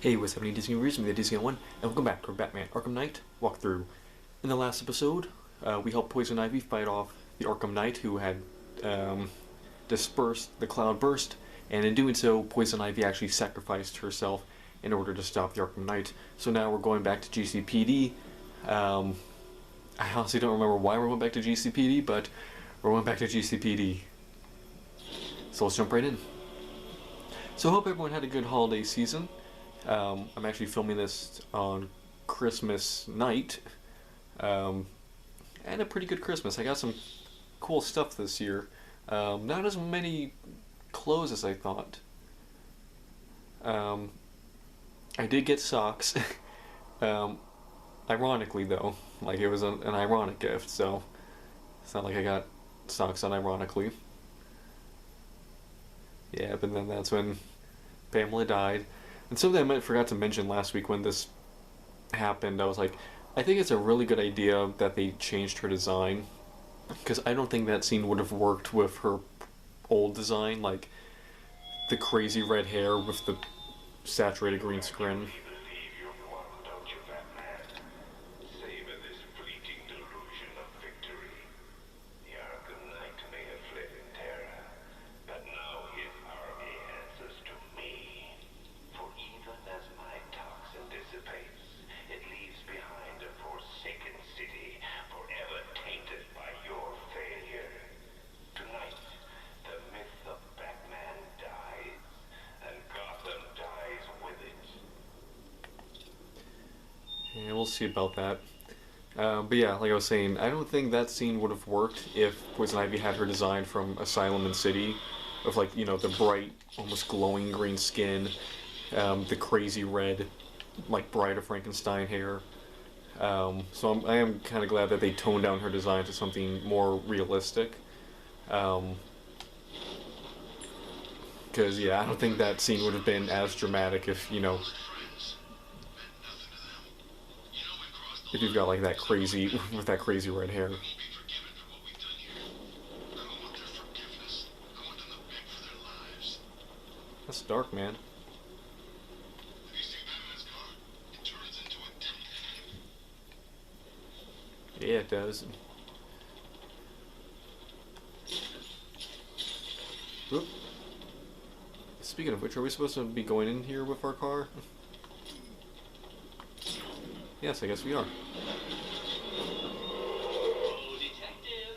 Hey, what's happening, Disney Readers? I'm the Disney01, and welcome back to our Batman Arkham Knight walkthrough. In the last episode, we helped Poison Ivy fight off the Arkham Knight who had dispersed the Cloud Burst, and in doing so, Poison Ivy actually sacrificed herself in order to stop the Arkham Knight. So now we're going back to GCPD. I honestly don't remember why we're going back to GCPD, but we're going back to GCPD. So let's jump right in. So I hope everyone had a good holiday season. I'm actually filming this on Christmas night, and a pretty good Christmas. I got some cool stuff this year. Not as many clothes as I thought. I did get socks. Ironically though, like it was an ironic gift, so it's not like I got socks unironically. Yeah, but then that's when Pamela died. And something I forgot to mention last week when this happened, I was like, I think it's a really good idea that they changed her design, because I don't think that scene would have worked with her old design, like the crazy red hair with the saturated green skin. Yeah, we'll see about that. But yeah, like I was saying, I don't think that scene would have worked if Poison Ivy had her design from Asylum and City, of like, you know, the bright, almost glowing green skin, the crazy red, like Bride of Frankenstein hair. So I am kind of glad that they toned down her design to something more realistic. Because, yeah, I don't think that scene would have been as dramatic if, you know, if you've got like that crazy, with that crazy red hair. That's dark, man. Yeah, it does. Oop. Speaking of which, are we supposed to be going in here with our car? Yes, I guess we are. Oh, detective,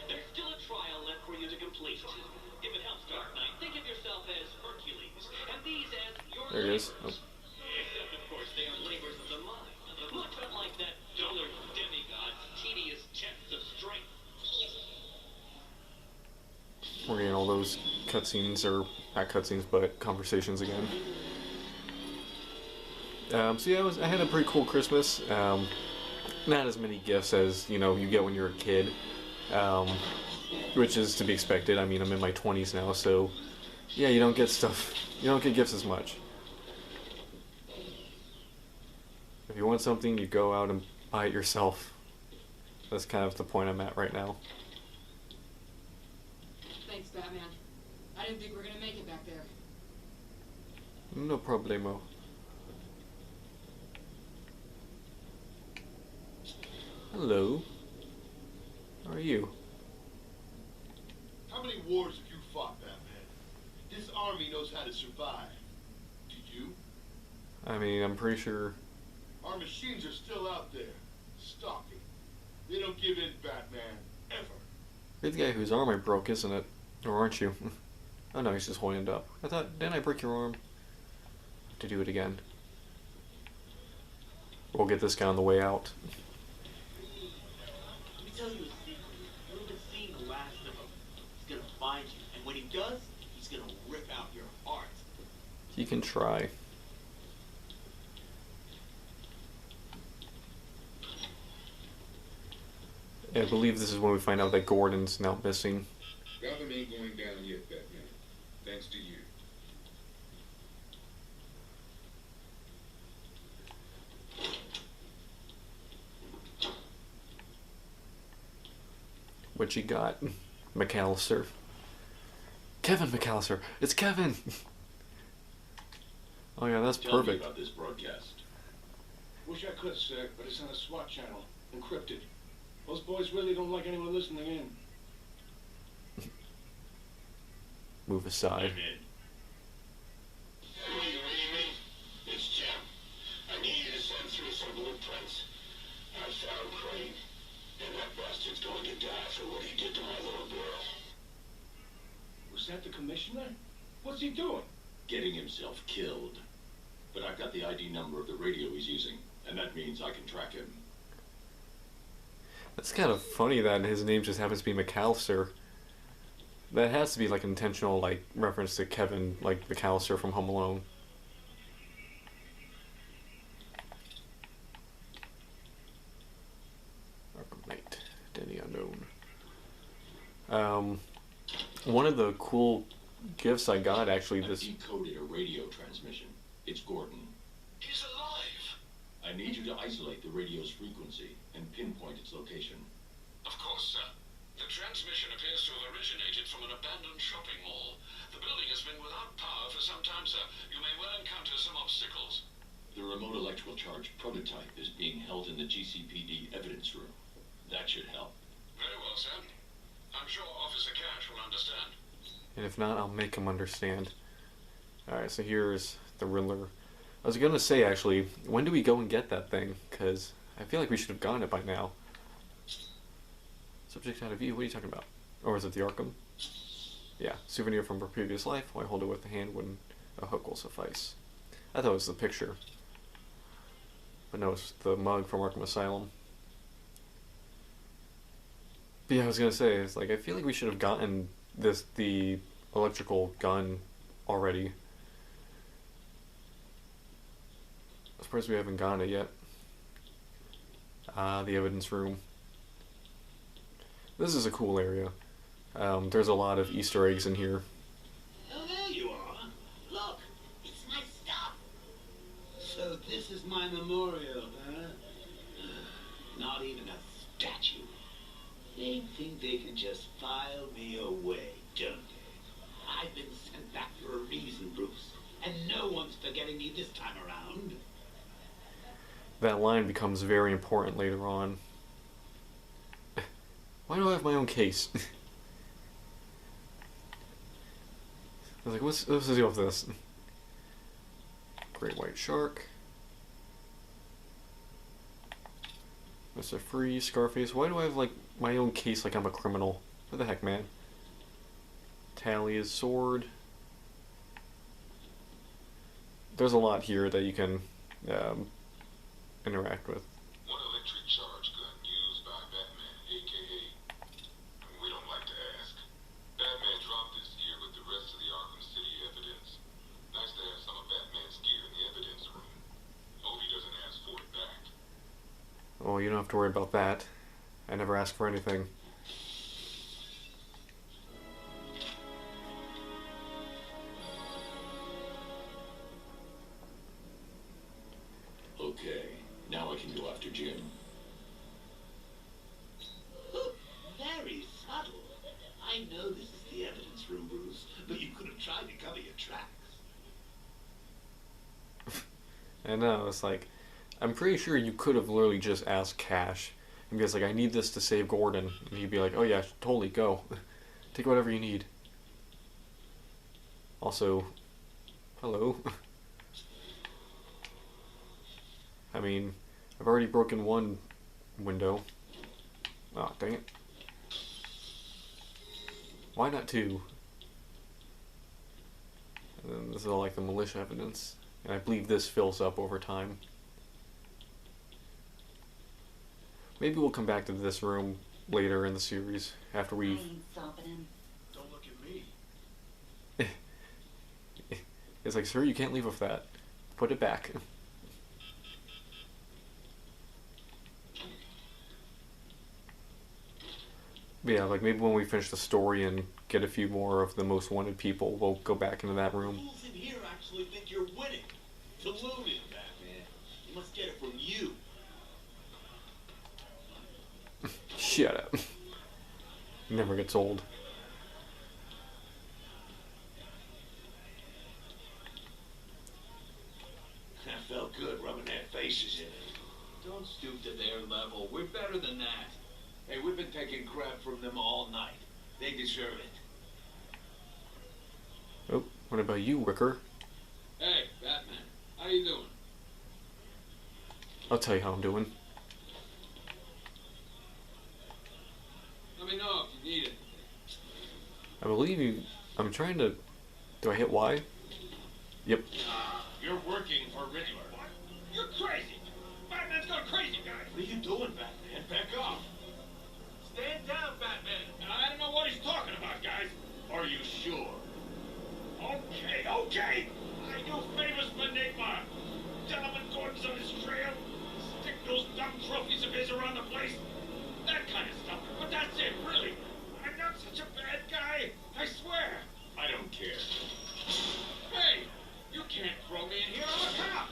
there's still a trial left for you to complete. If it helps, Dark Knight, think of yourself as Hercules, and these as your There it is. Oh. Except, of course, they are labors of the mind, much unlike that duller demigod's tedious chests of strength. We're getting all those cutscenes, or not cutscenes, but conversations again. So yeah, I had a pretty cool Christmas. Not as many gifts as, you know, you get when you're a kid, which is to be expected. I mean, I'm in my 20s now, so yeah, you don't get gifts as much. If you want something, you go out and buy it yourself. That's kind of the point I'm at right now. Thanks, Batman. I didn't think we were gonna make it back there. No problemo. Hello. How are you? How many wars have you fought, Batman? This army knows how to survive. Do you? I mean, I'm pretty sure. Our machines are still out there, stalking. They don't give in, Batman, ever. You're the guy whose arm I broke, isn't it? Or aren't you? Oh no, he's just holding it up. I thought, didn't I break your arm? To do it again. We'll get this guy on the way out. Let me tell you a secret. You haven't seen the last of him. He's gonna find you, and when he does, he's gonna rip out your heart. He can try. I believe this is when we find out that Gordon's now missing. Gotham ain't going down yet, Batman. Thanks to you. What you got, McAllister? Kevin McAllister! It's Kevin! Oh yeah, that's Tell me perfect. about this broadcast. Wish I could, sir, but it's on a SWAT channel, encrypted. Those boys really don't like anyone listening in. Move aside. I'm in. It's Jim. I need you to send through some blueprints. I found Crane, and that bastard's going to die for what he did to my little girl. Was that the commissioner? What's he doing? Getting himself killed. But I've got the ID number of the radio he's using, and that means I can track him. That's kind of funny that his name just happens to be McAllister. That has to be like an intentional like reference to Kevin, like McAllister from Home Alone. Arkham Knight, Denny Unknown. One of the cool gifts I got actually I've this. decoded a radio transmission. It's Gordon. He's alive. I need you to isolate the radio's frequency and pinpoint its location. Of course, sir. The transmission appears to have originated from an abandoned shopping mall. The building has been without power for some time, sir. You may well encounter some obstacles. The remote electrical charge prototype is being held in the GCPD evidence room. That should help. Very well, sir. I'm sure Officer Cash will understand. And if not, I'll make him understand. Alright, so here's the Riddler. I was gonna say, actually, when do we go and get that thing? Because I feel like we should have gotten it by now. Subject out of view, what are you talking about? Or is it the Arkham? Yeah, souvenir from a previous life. Why hold it with the hand when a hook will suffice? I thought it was the picture. But no, it's the mug from Arkham Asylum. But yeah, I was gonna say, it's like, I feel like we should have gotten the electrical gun already. I'm surprised we haven't gotten it yet. The evidence room. This is a cool area. There's a lot of Easter eggs in here. Oh, there you are. Look, it's my stuff. So this is my memorial, huh? Not even a statue. They think they can just file me away, don't they? I've been sent back for a reason, Bruce. And no one's forgetting me this time around. That line becomes very important later on. Why do I have my own case? I was like, what's the deal with this? Great white shark. Mr. Freeze, Scarface. Why do I have like my own case like I'm a criminal? What the heck, man? Talia's sword. There's a lot here that you can interact with. What electric charge gun used by Batman, a.k.a. We don't like to ask. Batman dropped this gear with the rest of the Arkham City evidence. Nice to have some of Batman's gear in the evidence room. Hope he doesn't ask for it back. Oh, you don't have to worry about that. I never ask for anything. Okay, now I can go after Jim. Very subtle. I know this is the evidence room, Bruce, but you could have tried to cover your tracks. I know, it's like, I'm pretty sure you could have literally just asked Cash and be like, I need this to save Gordon. And he'd be like, oh yeah, totally, go. Take whatever you need. Also, hello. I mean, I've already broken one window. Oh, dang it. Why not two? And then this is all like the militia evidence. And I believe this fills up over time. Maybe we'll come back to this room later in the series after I we've... ain't stopping him. Don't look at me. It's like, sir, you can't leave with that. Put it back. But yeah, like maybe when we finish the story and get a few more of the most wanted people, we'll go back into that room. Fools in here actually think you're winning. Deluded, Batman. You must get it from you. Shut up. Never gets old. felt good rubbing their faces in it. Don't stoop to their level. We're better than that. Hey, we've been taking crap from them all night. They deserve it. Oh, what about you, Wicker? Hey, Batman. How you doing? I'll tell you how I'm doing. Let me know if you need it. I believe you... I'm trying to... Do I hit Y? Yep. You're working for Riddler. What? You're crazy. Batman's gone crazy, guys. What are you doing, Batman? Back off. Stand down, Batman. I don't know what he's talking about, guys. Are you sure? Okay, okay. I do famous Enigma. Gentleman Gordon's on his trail. Stick those dumb trophies of his around the place. That kind of stuff. But that's it, really. I'm not such a bad guy. I swear. I don't care. Hey, you can't throw me in here. I'm a cop.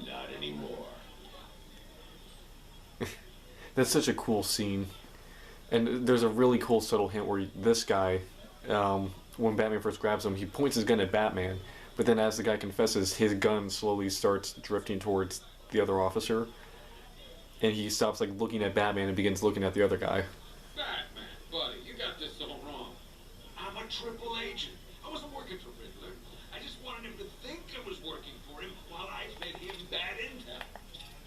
Not anymore. That's such a cool scene. And there's a really cool subtle hint where this guy, when Batman first grabs him, he points his gun at Batman, but then as the guy confesses, his gun slowly starts drifting towards the other officer, and he stops like looking at Batman and begins looking at the other guy. Batman, buddy, you got this all wrong. I'm a triple agent. I wasn't working for Riddler. I just wanted him to think I was working for him while I fed him bad intel.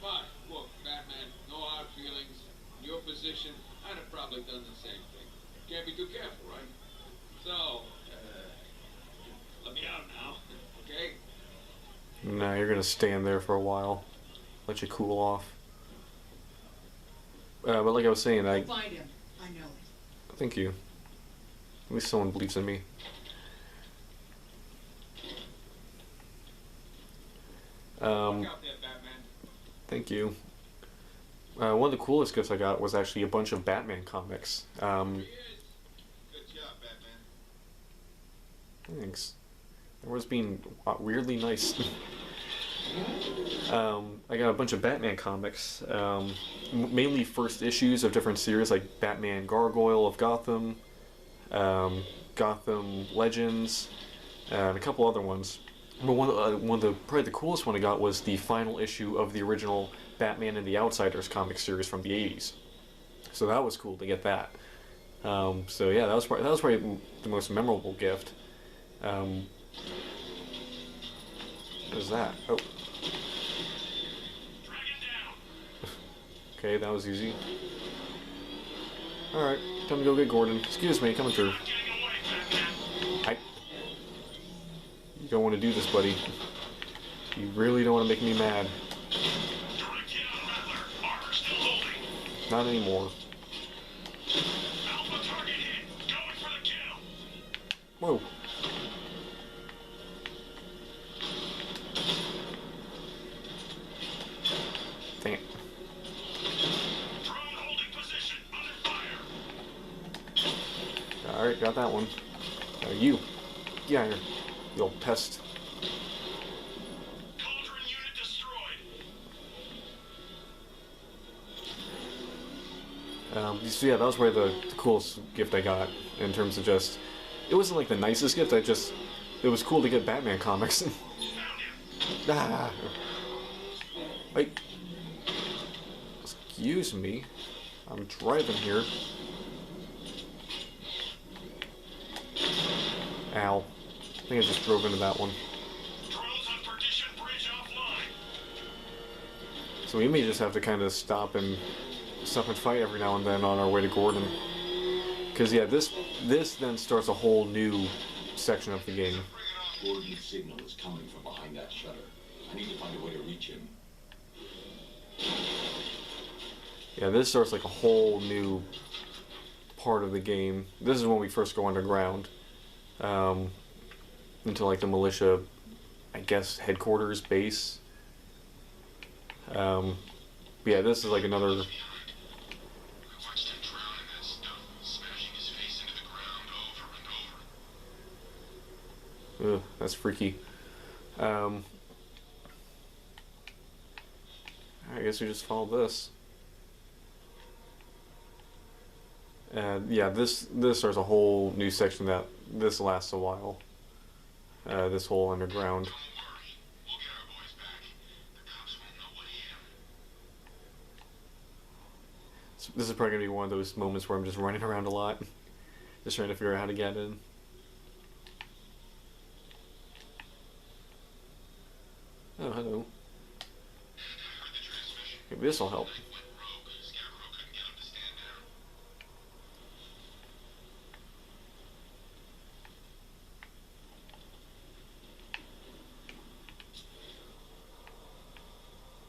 Fine, look, Batman, no hard feelings. In your position, I'd have probably done the same thing. Can't be too careful, right? So, let me out now. okay? Nah, you're gonna stand there for a while. Let you cool off. But like I was saying, We'll find him. I know it. Thank you. At least someone believes in me. Look out there, Batman. Thank you. One of the coolest gifts I got was actually a bunch of Batman comics. Here he is. Good job, Batman. Thanks. Everyone's being weirdly nice. I got a bunch of Batman comics, mainly first issues of different series like Batman Gargoyle of Gotham, Gotham Legends, and a couple other ones. But one of the probably the coolest one I got was the final issue of the original Batman and the Outsiders comic series from the 80s. So that was cool to get that. So yeah, that was probably the most memorable gift. What is that? Oh. Okay, that was easy. Alright, time to go get Gordon. Excuse me, coming through. You don't want to do this, buddy. You really don't want to make me mad. Not anymore. Whoa. Dang it. Alright, got that one. You. Get out of here, you old pest. Cauldron unit destroyed. So yeah, that was probably the coolest gift I got in terms of just... It wasn't like the nicest gift, it was cool to get Batman comics. Ah. Wait. Excuse me. I'm driving here. Ow. I think I just drove into that one. Drones on Perdition Bridge offline. So we may just have to kind of stop and fight every now and then on our way to Gordon. Because yeah, this then starts a whole new section of the game. Gordon's signal is coming from behind that shutter. I need to find a way to reach him. Yeah, this starts like a whole new part of the game. This is when we first go underground. Into like the militia, I guess, headquarters, base. But yeah, this is like another... Ugh, that's freaky. I guess we just follow this. Yeah, this starts a whole new section that this lasts a while. This whole underground. Don't worry. We'll get our boys back. This is probably gonna be one of those moments where I'm just running around a lot, just trying to figure out how to get in. Oh, hello. Maybe this will help.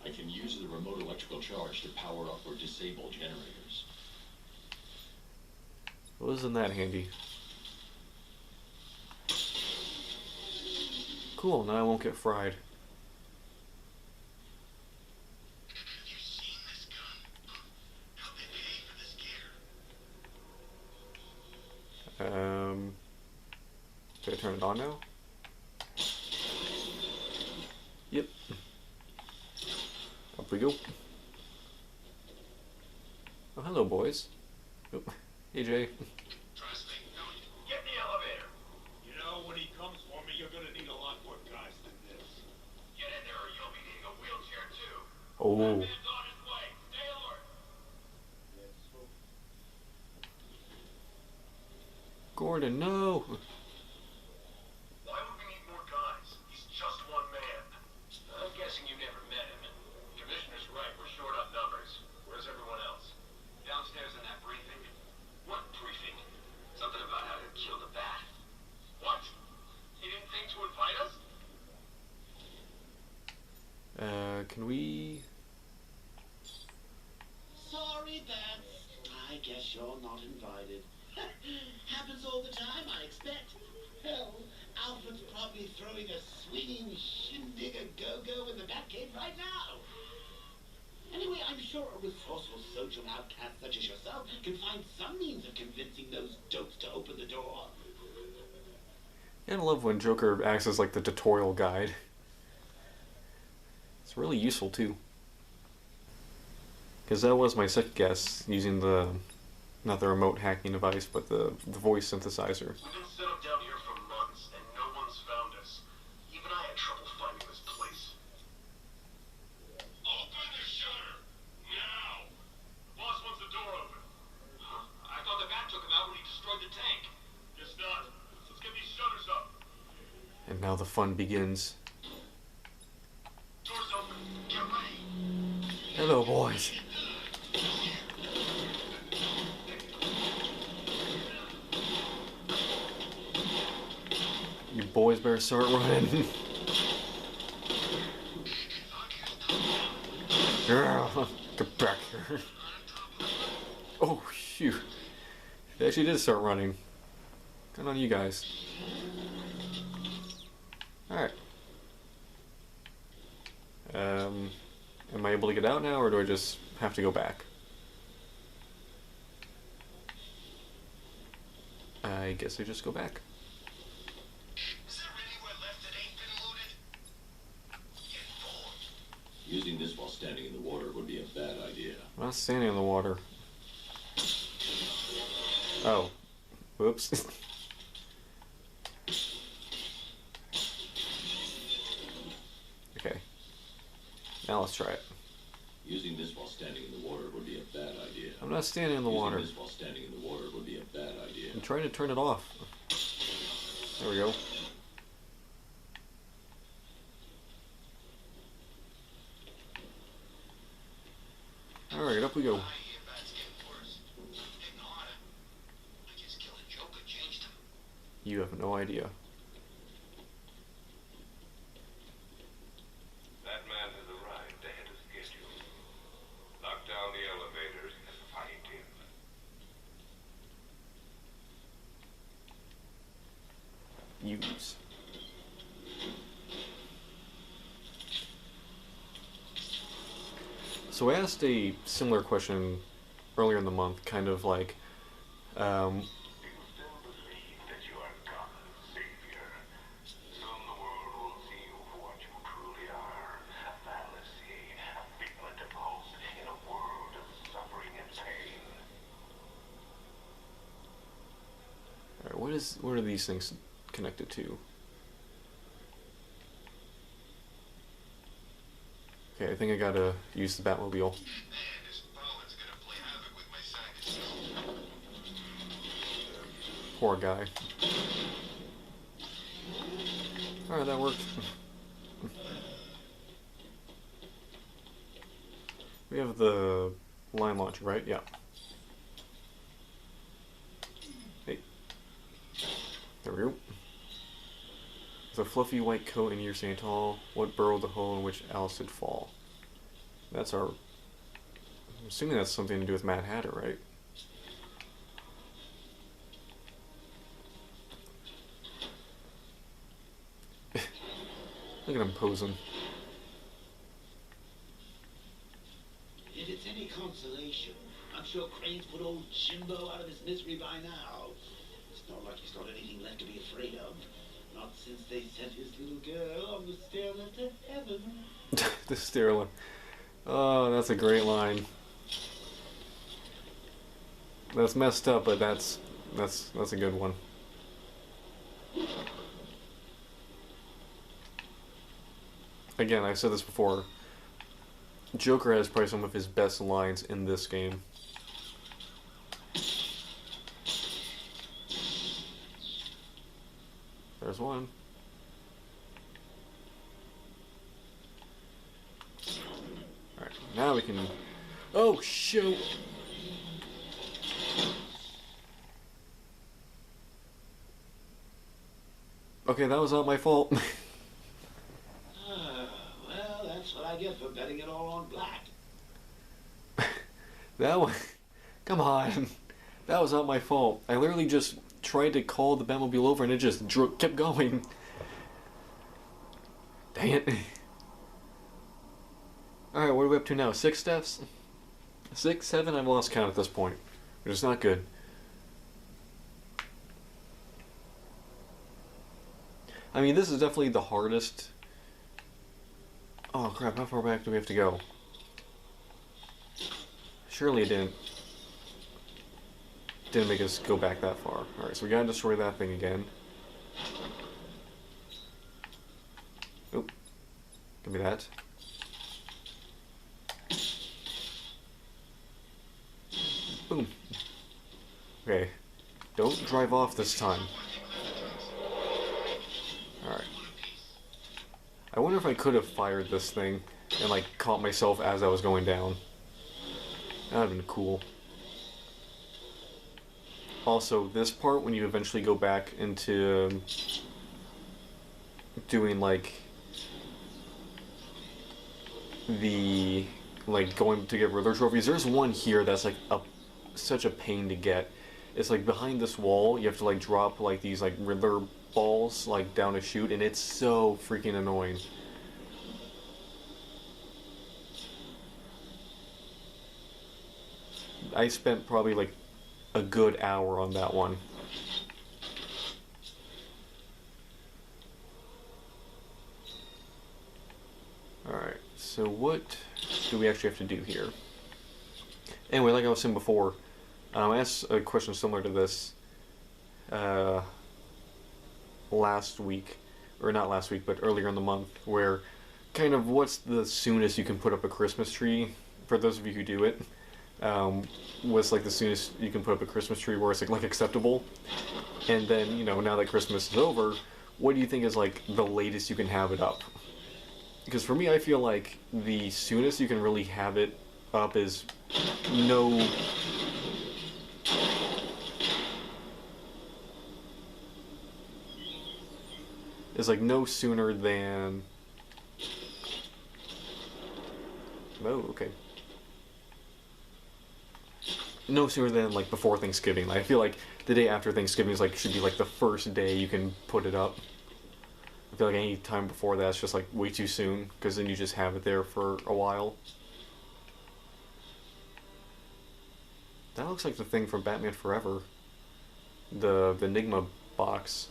I can use the remote electrical charge to power up or disable generators. Well, isn't that handy? Cool, now I won't get fried. Have you seen this gun? How'd they pay for this gear? Should I turn it on now? Yep. Up we go. Oh, hello, boys. Oh, hey, Jay. Trust me, don't you? Get in the elevator. You know, when he comes for me, you're gonna need a lot more guys than this. Get in there or you'll be needing a wheelchair too. Oh, Batman's on his way. Stay alert. Let's hope. Gordon, no! Why would we need more guys? He's just one man. I'm guessing you never met him. Commissioner's right, we're short on numbers. Where's everyone else? Downstairs in that briefing. What briefing? Something about how to kill the bat. What? He didn't think to invite us? Can we... Sorry, Bats. I guess you're not invited. Happens all the time, I expect. Hell, Alfred's probably throwing a swinging shindig a go-go in the Batcave right now. Anyway, I'm sure a resourceful social outcast such as yourself can find some means of convincing those dopes to open the door. And I love when Joker acts as like the tutorial guide. It's really useful too. Because that was my second guess, using the, not the remote hacking device, but the voice synthesizer. We've been set up down here for months, and no one's found us. Even I had trouble finding this place. Open the shutter! Now! The boss wants the door open. Huh? I thought the bat took him out when he destroyed the tank. Guess not. Let's get these shutters up. And now the fun begins. Doors open. Get ready. Hello, boys. You boys better start running. Get back here. Oh, shoot. They actually did start running. Good on you guys. Alright. Am I able to get out now, or do I just have to go back? I guess I just go back. Is there anywhere left that ain't been looted? Get forward. Using this while standing in the water would be a bad idea. I'm not standing in the water. Oh. Whoops. Okay. Now let's try it. Using this while standing in the water would be a bad idea. I'm not standing in the water. Using this while standing in the water would be a bad idea. I'm trying to turn it off. There we go. Alright, up we go. I hear bats getting worse. Getting harder. I guess killing Joker changed him. You have no idea. That man has arrived ahead of schedule. Lock down the elevators and find him. Use. So I asked a similar question earlier in the month, kind of like, People still believe that you are Gotham's savior. Soon the world will see you for what you truly are. A fallacy, a figment of hope in a world of suffering and pain. alright, what are these things connected to? Okay, I think I gotta use the Batmobile. Man, this Bowen's gonna play havoc with my Poor guy. Alright, that worked. We have the line launcher, right? Yeah. Hey. There we go. With a fluffy white coat and ears standing tall, what burrowed the hole in which Alice did fall? That's our... I'm assuming that's something to do with Mad Hatter, right? Look at him posing. If it's any consolation, I'm sure Crane's put old Jimbo out of his misery by now. It's not like he's got anything left to be afraid of. Not since they sent his little girl on the stairlift to heaven. The stairlift. Oh, that's a great line. That's messed up, but that's a good one. Again, I've said this before. Joker has probably some of his best lines in this game. There's one. Alright, now we can... Oh, shoot! Okay, that was not my fault. Well, that's what I get for betting it all on black. That one... Come on. That was not my fault. I literally just tried to call the Batmobile over and it just kept going. Dang it. Alright, what are we up to now? 6 steps? 6, 7? I've lost count at this point. Which is not good. I mean, this is definitely the hardest. Oh crap, how far back do we have to go? Surely it didn't make us go back that far. Alright, so we gotta destroy that thing again. Oop. Give me that. Boom. Okay. Don't drive off this time. Alright. I wonder if I could have fired this thing and like caught myself as I was going down. That would have been cool. Also, this part, when you eventually go back into doing like the going to get Riddler trophies, there's one here that's like such a pain to get. It's like behind this wall, you have to like drop like these like Riddler balls like down a chute, and it's so freaking annoying. I spent probably like a good hour on that one. Alright, so what do we actually have to do here? Anyway, like I was saying before, I asked a question similar to this last week, or not last week, but earlier in the month, where kind of what's the soonest you can put up a Christmas tree, for those of you who do it. What's like the soonest you can put up a Christmas tree where it's like acceptable, and then, you know, now that Christmas is over, what do you think is like the latest you can have it up? Because for me, I feel like the soonest you can really have it up is no sooner than okay. No sooner than like before Thanksgiving. I feel like the day after Thanksgiving is like should be like the first day you can put it up. I feel like any time before that's just like way too soon, because then you just have it there for a while. That looks like the thing from Batman Forever. The Enigma box.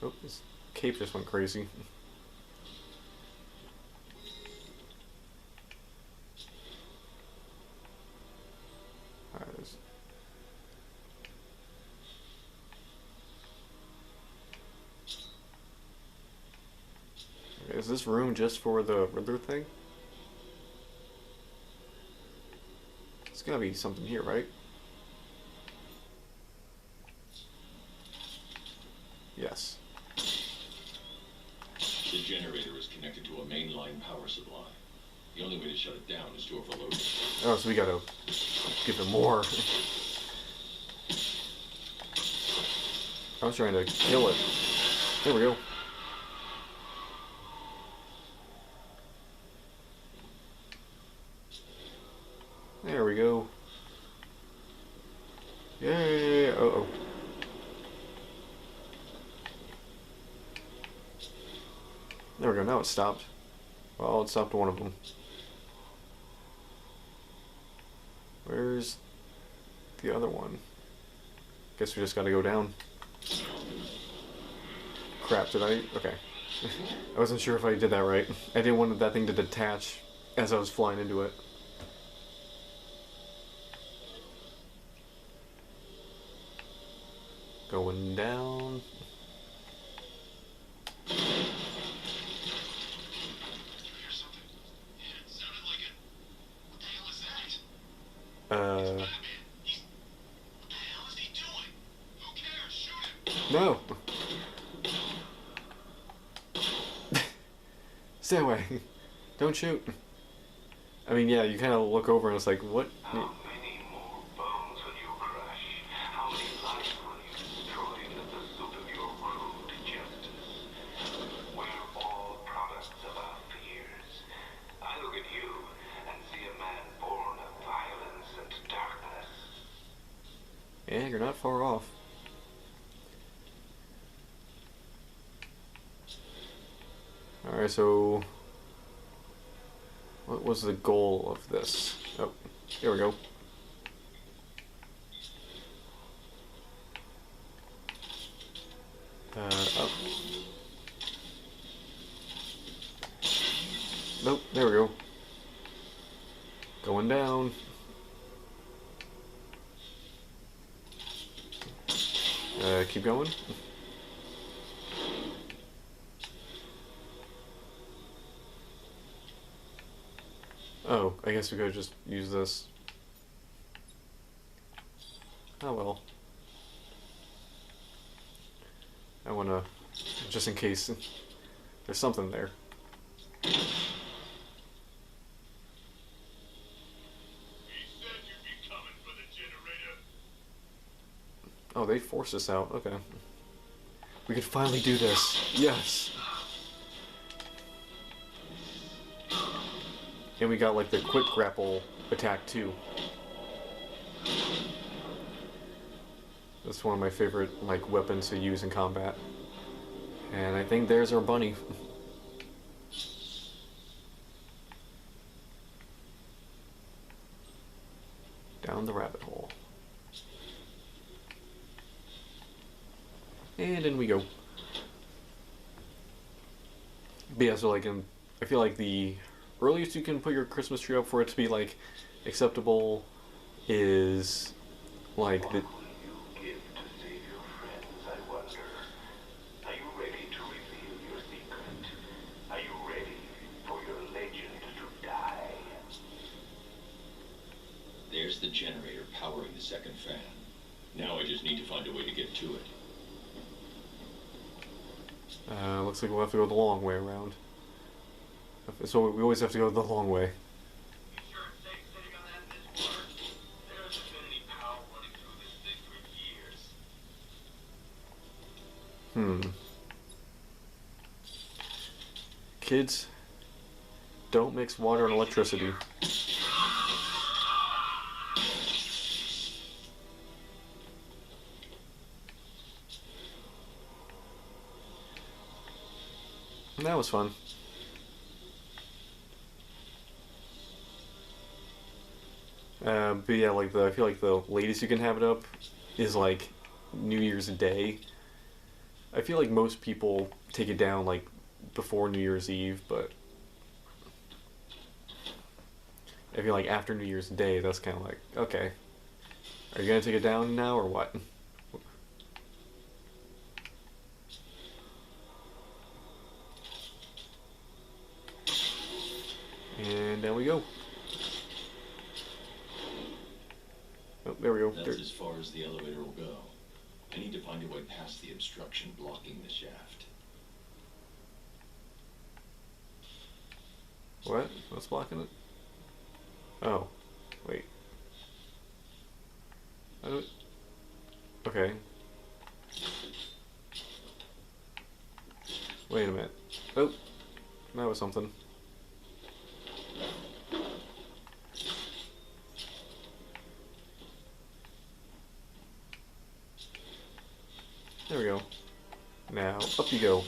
Oh, his cape just went crazy. Is this room just for the Riddler thing? There's gotta be something here, right? The generator is connected to a mainline power supply. The only way to shut it down is to overload it. Oh, so we gotta give it more. I was trying to kill it. There we go. There we go. Yay! Uh-oh. There we go, now it stopped. Well, it stopped one of them. Where's the other one? Guess we just gotta go down. Crap, did I? Okay. I wasn't sure if I did that right. I didn't want that thing to detach as I was flying into it. Going down. No! Stay away. Don't shoot. I mean, yeah, you kind of look over and it's like, what? How many more bones will you crush? How many lives will you destroy in the pursuit of your crude justice? We're all products of our fears. I look at you and see a man born of violence and darkness. Yeah, you're not far off. Alright, so what was the goal of this? Oh, here we go. Up. Nope, there we go. Going down. Keep going. Oh, I guess we could just use this. Oh well. I wanna, just in case there's something there. He said you'd be coming for the generator. Oh, they forced us out. Okay. We can finally do this. Yes. And we got like the quick grapple attack too. That's one of my favorite like weapons to use in combat. And I think there's our bunny. Down the rabbit hole. And in we go. But yeah, so like I feel like the earliest you can put your Christmas tree up for it to be like acceptable is like the. What will you give to save your friends, I wonder? Are you ready to reveal your secret? Are you ready for your legend to die? There's the generator powering the second fan. Now I just need to find a way to get to it. Looks like we'll have to go the long way around. So we always have to go the long way. You sure it's safe sitting on that Discord? There hasn't been any power running through this thing for years. Kids, don't mix water and electricity. That was fun. But yeah, like I feel like the latest you can have it up is like New Year's Day. I feel like most people take it down like before New Year's Eve, but I feel like after New Year's Day, that's kind of like, okay, are you gonna take it down now or what? And down we go. Oh, there we go. That's as far as the elevator will go. I need to find a way past the obstruction blocking the shaft. What? What's blocking it? Oh. Wait. Okay. Wait a minute. Oh. That was something. There we go. Now, up you go.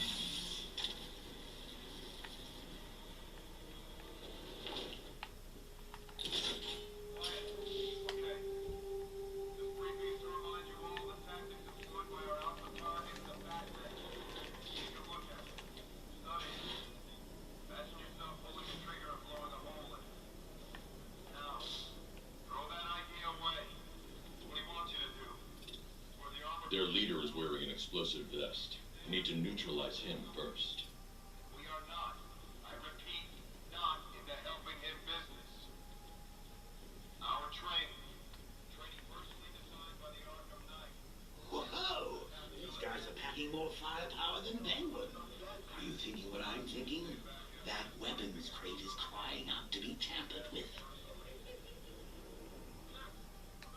Their leader is wearing an explosive vest. We need to neutralize him first. We are not. I repeat, not in the helping him business. Our training personally designed by the Arkham Knight. Whoa! These guys are packing more firepower than Penguin. Are you thinking what I'm thinking? That weapons crate is crying out to be tampered with.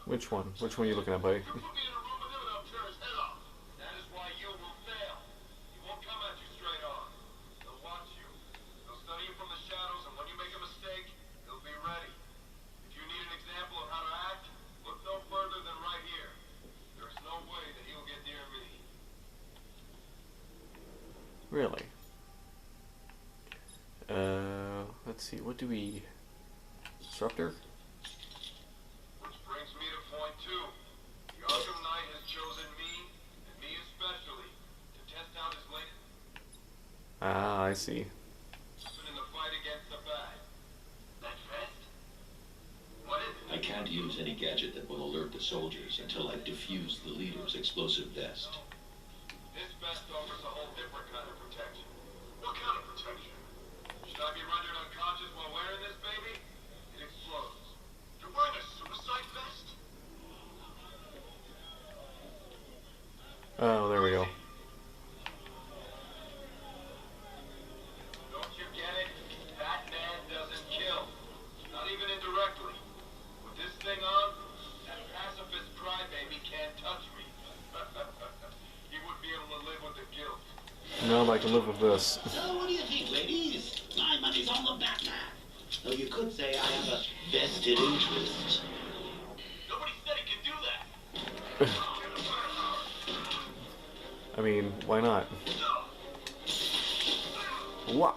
Which one? Which one are you looking at, buddy? Put me in a room with him and I'll tear his head off. That is why you will fail. He won't come at you straight on. He'll watch you. He'll study you from the shadows, and when you make a mistake, he'll be ready. If you need an example of how to act, look no further than right here. There's no way that he'll get near me. Really? Let's see. What do we... Disruptor? Which brings me to point 2. The Arkham Knight has chosen me, and me especially, to test out his latest Ah, I see. weapon in the fight against the bad. That vest? What is it? I can't use any gadget that will alert the soldiers until I've defused the leader's explosive vest. This vest offers a whole different kind of protection. What kind of protection? Should I be rendered unconscious while wearing this baby? It explodes. You're wearing a suicide vest? Oh, there we go. Don't you get it? Batman doesn't kill. Not even indirectly. With this thing on, that pacifist crybaby can't touch me. He wouldn't be able to live with the guilt. No, I can live with this. So what do you think, ladies? My money's on the Batman. Though you could say I have a vested interest. Nobody said he could do that. I mean, why not? What?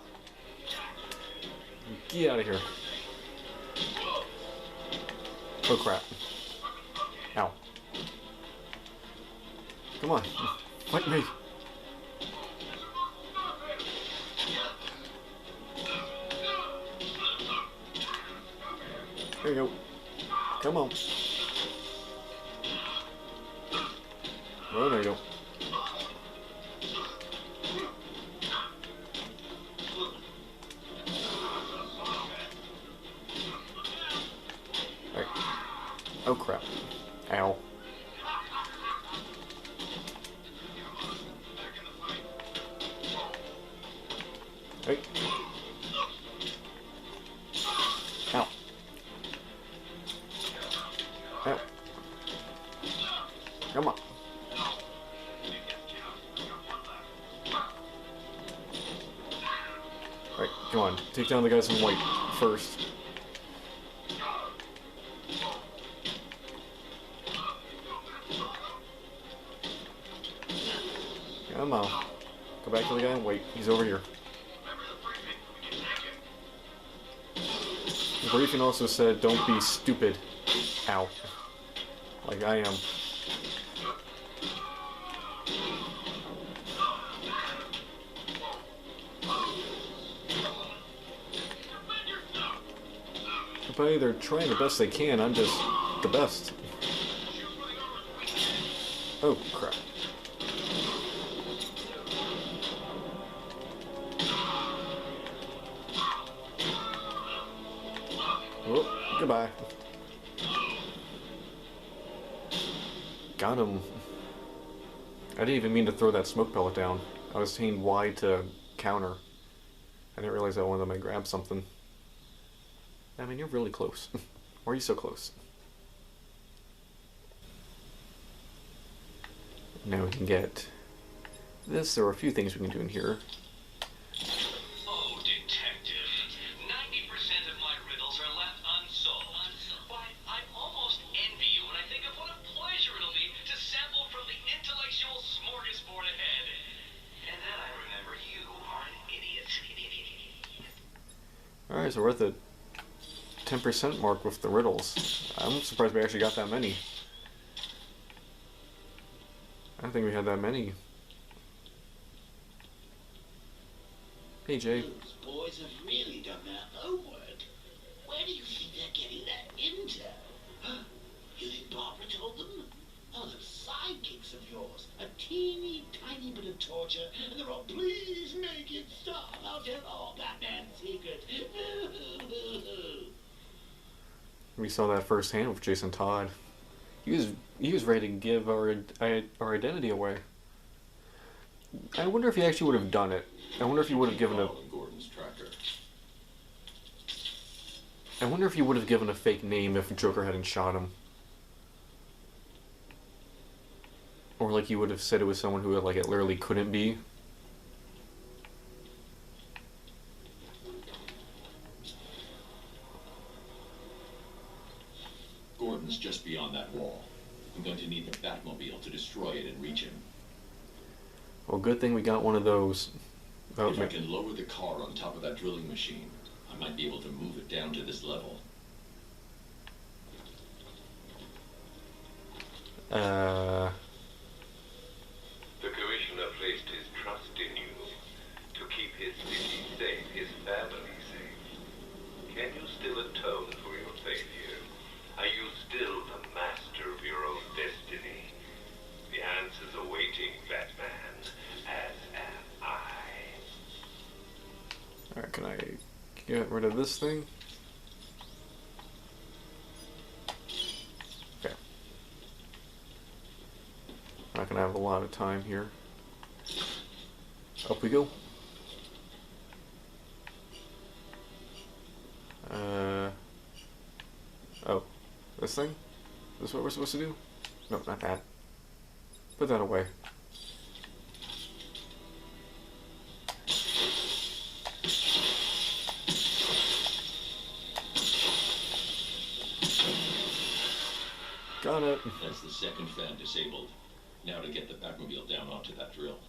Get out of here. Oh crap. Ow. Come on. Fight me. There you go. Come on. Oh, there you go. Alright. Oh crap. Ow. Hey. Ow. Ow. Come on. Alright, come on. Take down the guys in white first. Come on. Go back to the guy in white. He's over here. The briefing also said, don't be stupid. Ow. Like I am. Buddy, they're trying the best they can. I'm just the best. Oh, crap. Oh, goodbye. Got him. I didn't even mean to throw that smoke pellet down. I was saying Y to counter. I didn't realize I wanted to grab something. I mean, you're really close. Why are you so close? Now we can get this. There are a few things we can do in here. Oh, detective. 90% of my riddles are left unsolved. Why, I almost envy you when I think of what a pleasure it'll be to sample from the intellectual smorgasbord ahead. And then I remember you are an idiot. Alright, so we're at the 10% mark with the riddles. I'm surprised we actually got that many. I don't think we had that many. Hey, Jay. Those boys have really done their homework. Where do you think they're getting their intel? Huh? You think Barbara told them? Oh, those sidekicks of yours. A teeny tiny bit of torture, and they're all, please make it stop. I'll tell all Batman's secret. We saw that firsthand with Jason Todd. He was ready to give our identity away. I wonder if he actually would have done it. I wonder if he would have given a. Gordon's tracker. I wonder if he would have given a fake name if Joker hadn't shot him. Or like he would have said it was someone who like it literally couldn't be. Gordon's just beyond that wall. I'm going to need the Batmobile to destroy it and reach him. Well, good thing we got one of those. Oh, If I can lower the car on top of that drilling machine, I might be able to move it down to this level. The Commissioner placed his trust in you to keep his city safe, his family safe. Can you still atone for your failure? Are you still the master of your own destiny? The answer's awaiting, Batman, as am I. Alright, can I get rid of this thing? Okay. Not gonna have a lot of time here. Up we go. Oh. This thing? Is this what we're supposed to do? No, not that. Put that away. Got it. That's the second fan disabled. Now to get the Batmobile down onto that drill.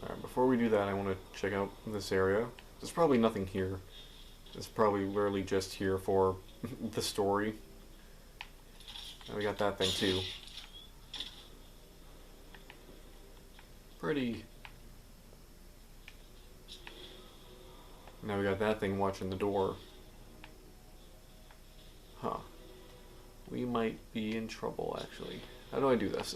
Alright, before we do that, I want to check out this area. There's probably nothing here. It's probably literally just here for the story. And we got that thing too. Pretty. Now we got that thing watching the door. Huh. We might be in trouble, actually. How do I do this?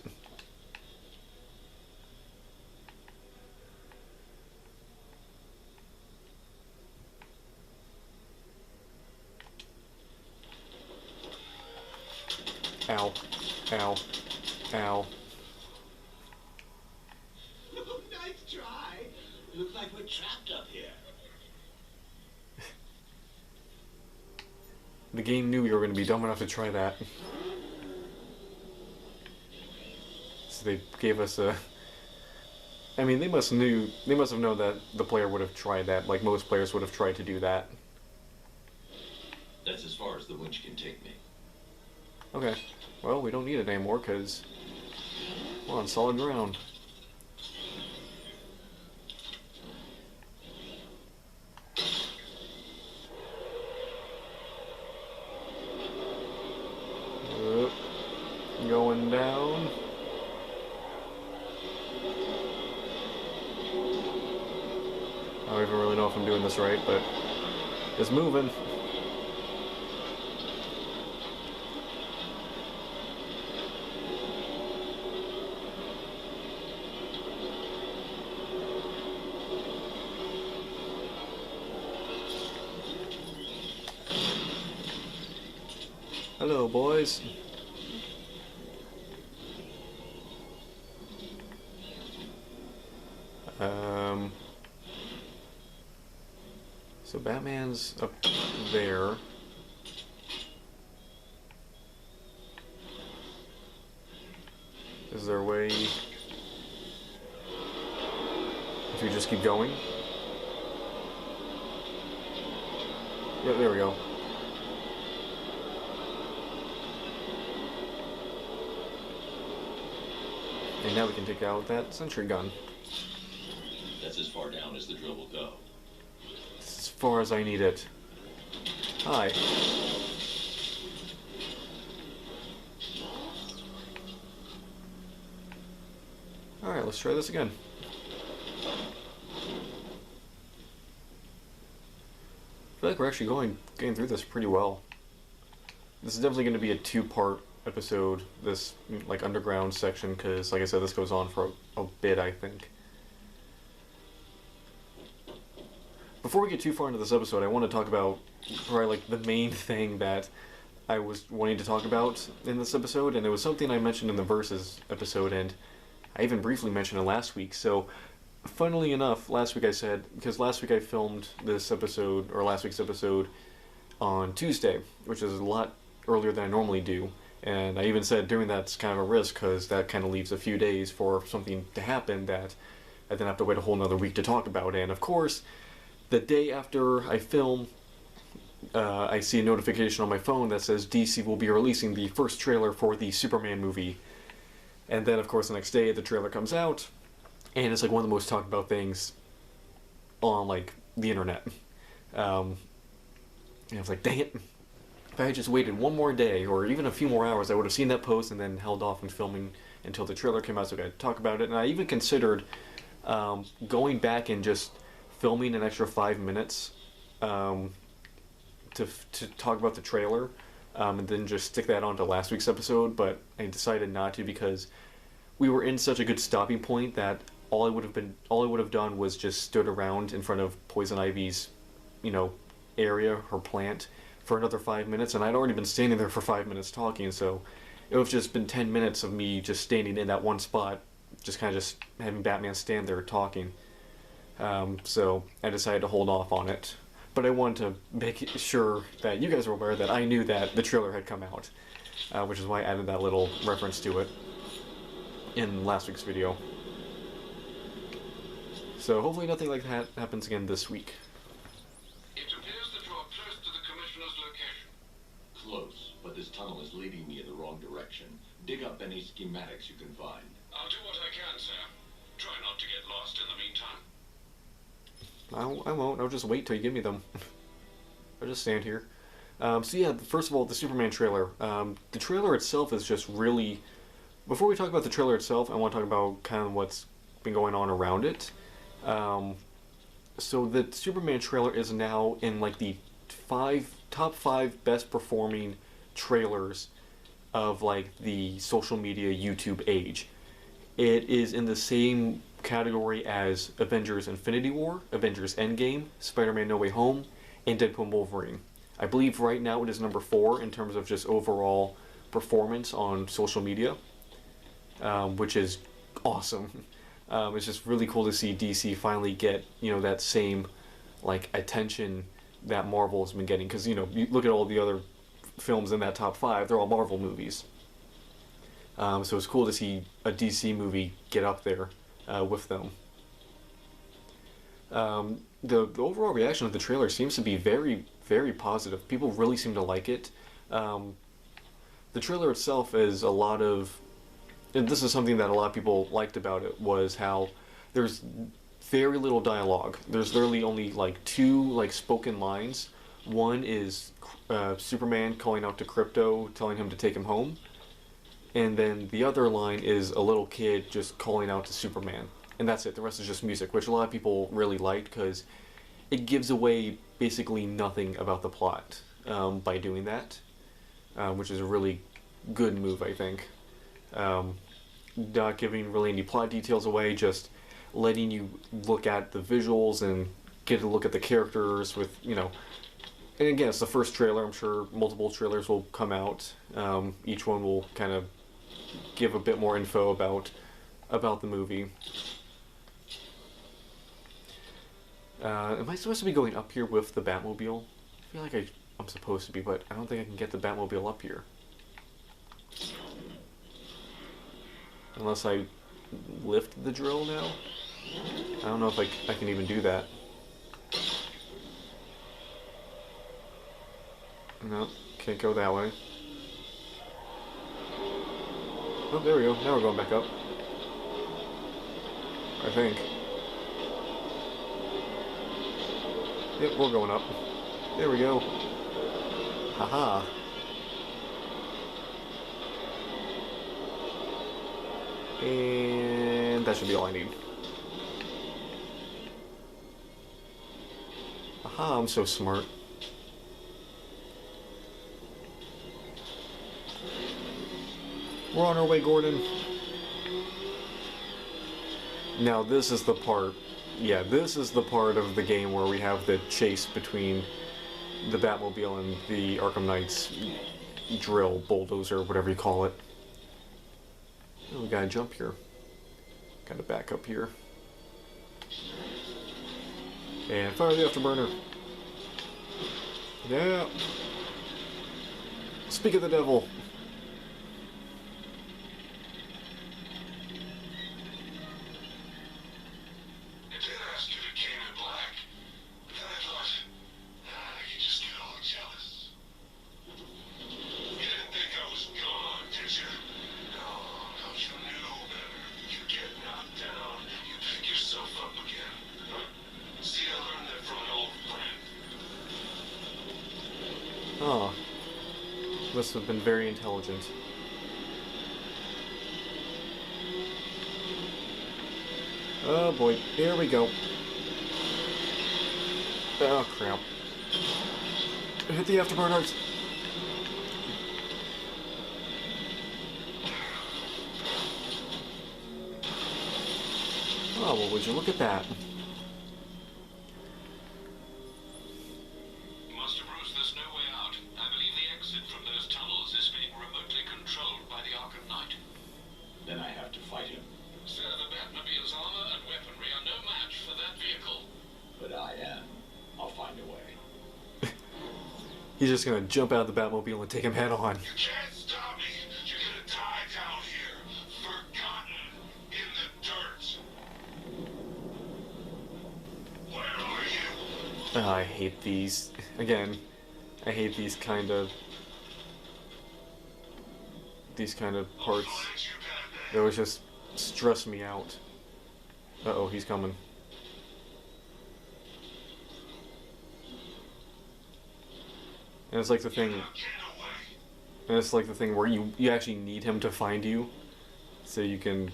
Ow. Ow. Ow. Nice try. Looks like we're trapped up here. The game knew we were going to be dumb enough to try that. So they gave us a... I mean, they must have known that the player would have tried that, like most players would have tried to do that. That's as far as the winch can take me. Okay. Well, we don't need it anymore, because we're on solid ground. Going down. I don't even really know if I'm doing this right, but it's moving. Hello, boys. So Batman's up there. Is there a way... If we just keep going? Yeah, there we go. And now we can take out that sentry gun. That's as far down as the drill will go. As far as I need it. Hi. Alright, let's try this again. I feel like we're actually getting through this pretty well. This is definitely going to be a two-part episode, this like underground section, because like I said, this goes on for a bit, I think. Before we get too far into this episode, I want to talk about probably like the main thing that I was wanting to talk about in this episode, and it was something I mentioned in the Versus episode, and I even briefly mentioned it last week. So, funnily enough, last week I said, because last week I filmed this episode, or last week's episode, on Tuesday, which is a lot earlier than I normally do. And I even said doing that's kind of a risk, because that kind of leaves a few days for something to happen that I then have to wait a whole another week to talk about. And of course, the day after I film, I see a notification on my phone that says DC will be releasing the first trailer for the Superman movie. And then, of course, the next day, the trailer comes out, and it's like one of the most talked about things on, like, the internet. And I was like, dang it. If I had just waited one more day, or even a few more hours, I would have seen that post and then held off on filming until the trailer came out so I could talk about it. And I even considered going back and just filming an extra 5 minutes to talk about the trailer. And then just stick that onto last week's episode, but I decided not to because we were in such a good stopping point that all I would have done was just stood around in front of Poison Ivy's, area, her plant, for another 5 minutes, and I'd already been standing there for 5 minutes talking, so it would have just been 10 minutes of me just standing in that one spot, just kind of just having Batman stand there talking. So I decided to hold off on it. But I wanted to make sure that you guys were aware that I knew that the trailer had come out, which is why I added that little reference to it in last week's video. So hopefully nothing like that happens again this week. It appears that you are close to the Commissioner's location. Close, but this tunnel is leading me in the wrong direction. Dig up any schematics you can find. I'll do what I can, sir. Try not to get lost in the meantime. I won't. I'll just wait till you give me them. I'll just stand here. So yeah, first of all, the Superman trailer. The trailer itself is just really... Before we talk about the trailer itself, I want to talk about kind of what's been going on around it. So the Superman trailer is now in like the top 5 best performing trailers of like the social media YouTube age. It is in the same category as Avengers Infinity War, Avengers Endgame, Spider-Man No Way Home, and Deadpool and Wolverine. I believe right now it is number 4 in terms of just overall performance on social media, which is awesome. It's just really cool to see DC finally get, that same like attention that Marvel has been getting, because you look at all the other films in that top 5, they're all Marvel movies. So it's cool to see a DC movie get up there with them. The overall reaction of the trailer seems to be very, very positive. People really seem to like it. The trailer itself is a lot of... And this is something that a lot of people liked about it, was how there's very little dialogue. There's literally only like 2 like spoken lines. One is Superman calling out to Crypto, telling him to take him home. And then the other line is a little kid just calling out to Superman. And that's it. The rest is just music, which a lot of people really liked because it gives away basically nothing about the plot by doing that, which is a really good move, I think. Not giving really any plot details away, just letting you look at the visuals and get a look at the characters with, and again, it's the first trailer. I'm sure multiple trailers will come out. Each one will kind of give a bit more info about the movie. Am I supposed to be going up here with the Batmobile? I feel like I'm supposed to be, but I don't think I can get the Batmobile up here. Unless I lift the drill now? I don't know if I can even do that. No, can't go that way. Oh, there we go. Now we're going back up. I think. Yep, we're going up. There we go. Haha. And that should be all I need. Aha, I'm so smart. We're on our way, Gordon. Now this is the part, yeah, this is the part of the game where we have the chase between the Batmobile and the Arkham Knight's drill, bulldozer, whatever you call it. Oh, we gotta jump here. Gotta back up here. And fire the afterburner. Yeah. Speak of the devil. Oh, must have been very intelligent. Oh boy, here we go. Oh crap. Hit the afterburners. Oh, well, would you look at that? Then I have to fight him. Sir, the Batmobile's armor and weaponry are no match for that vehicle. But I am. I'll find a way. He's just gonna jump out of the Batmobile and take him head on. You can't stop me. You're gonna die down here, forgotten in the dirt. Where are you? Oh, I hate these. Again, I hate these kind of parts. They always just stress me out. Uh-oh, he's coming. And it's like the thing, where you actually need him to find you, so you can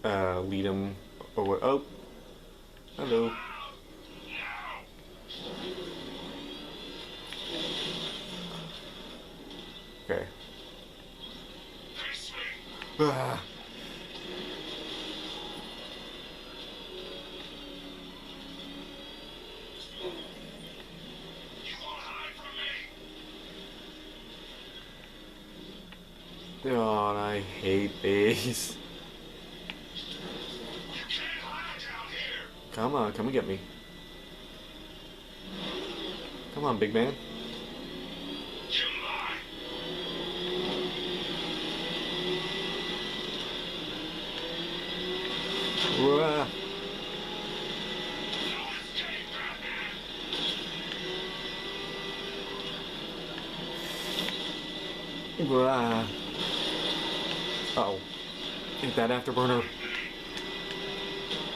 lead him. Oh, hello. Okay. Ah. God, I hate these. Come on, come and get me. Come on, big man. Wah. Wah. Uh-oh. Hit that afterburner.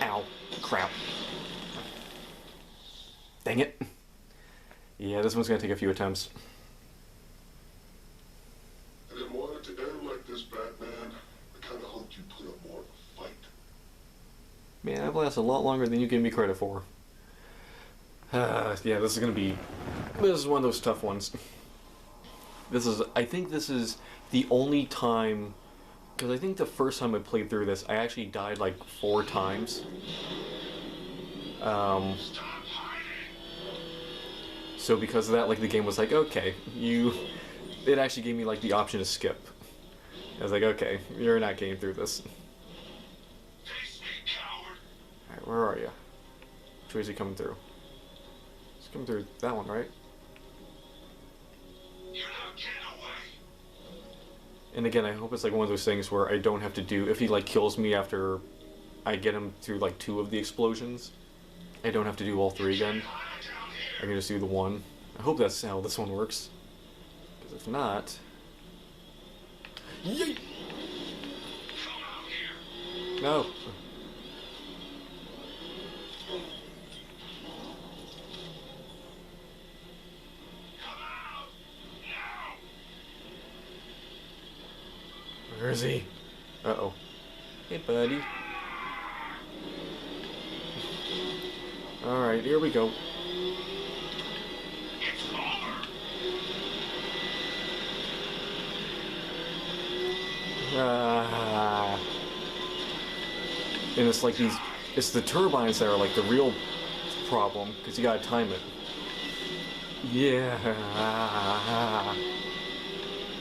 Ow. Crap. Dang it. Yeah, this one's gonna take a few attempts. I didn't want it to end like this, Batman. I kinda hoped you'd put up more of a fight. Man, I've lasted a lot longer than you give me credit for. Yeah, this is one of those tough ones. I think this is the only time, because I think the first time I played through this, I actually died like 4 times. So because of that, like, the game was like, okay, it actually gave me like the option to skip. I was like, okay, you're not getting through this. Alright, where are you? Which way is he coming through? He's coming through that one, right? You're not getting away. And again, I hope it's like one of those things where I don't have to do, if he like kills me after I get him through like 2 of the explosions, I don't have to do all 3 again. I can just do the 1. I hope that's how this one works. Because if not... Yeet! Come out here. No. Come out now. Where is he? Uh-oh. Hey, buddy. Alright, here we go. It's over. And it's like these... It's the turbines that are like the real problem, because you gotta time it. Yeah.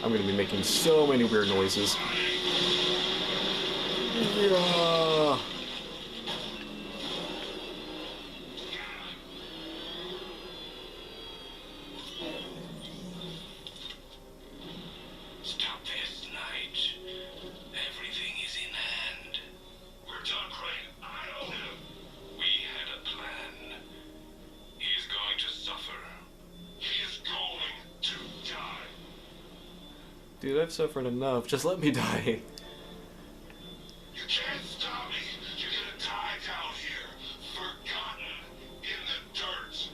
I'm gonna be making so many weird noises. Yeah. Stop this, Knight. Everything is in hand. We're done, Crane. I own him. We had a plan. He is going to suffer. He is going to die. Dude, I've suffered enough. Just let me die. You can't stop me. You're gonna die down here, forgotten in the dirt.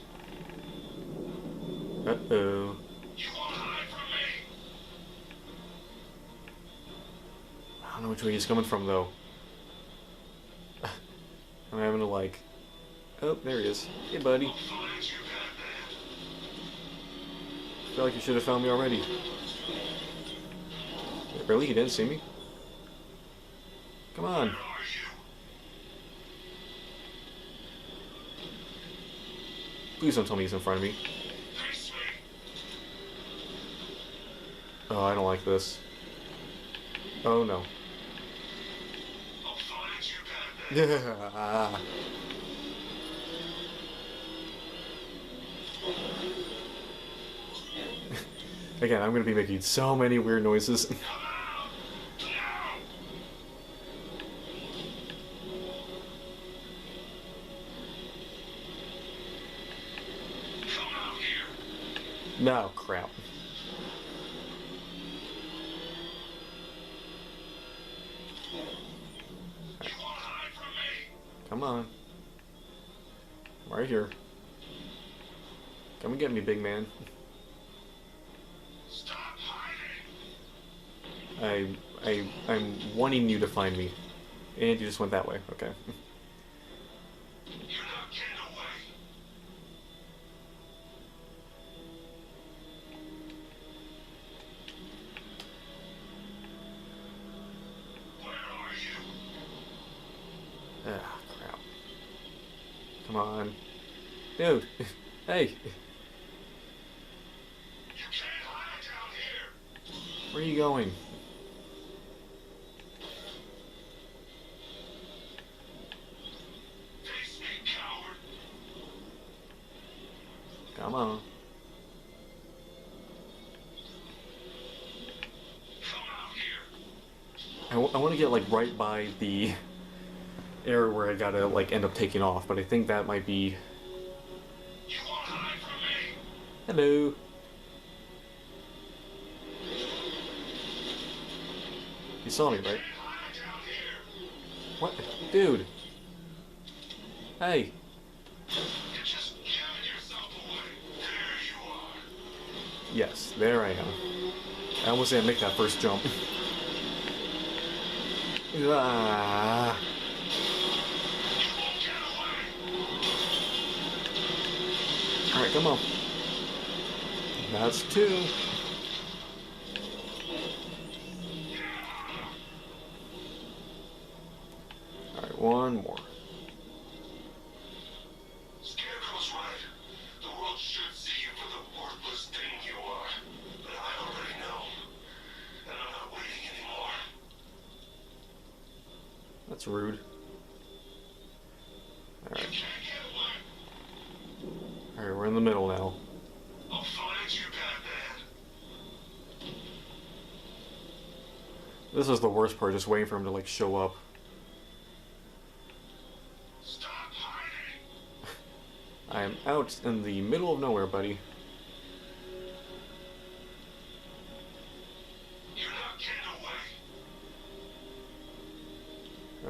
Uh-oh. You won't hide from me. I don't know which way he's coming from, though. I'm having to, like... Oh, there he is. Hey, buddy. I'll find you, Batman. I feel like you should have found me already. Really? He didn't see me? Come on. Where are you? Please don't tell me he's in front of me. Face me. Oh, I don't like this. Oh, no. I'll find you, Batman. Yeah. Again, I'm gonna be making so many weird noises. Come out now. Come out here. No, crap. You won't hide from me. Come on. I'm right here. Come and get me, big man. Stop hiding. I'm wanting you to find me. And you just went that way. Okay. You're not getting away. Where are you? Ah, crap. Come on. Dude. Hey. You can't hide down here. Where are you going? Face me, coward. Come on. Come out here. I want to get like right by the area where I gotta like end up taking off, but I think that might be... You won't hide from me. Hello. You saw me, right? Can't hide down here. What? Dude. Hey. You're just giving yourself away. There you are. Yes, there I am. I almost didn't make that first jump. Ah. You won't get away. Alright, come on. That's 2. Alright, 1 more. Scarecrow's right. The world should see you for the worthless thing you are. But I already know. And I'm not waiting anymore. That's rude. You Alright. can't get away. in the middle now. I'll find you, Batman. This is the worst part, just waiting for him to like show up. Stop hiding. I am out in the middle of nowhere, buddy. You're not getting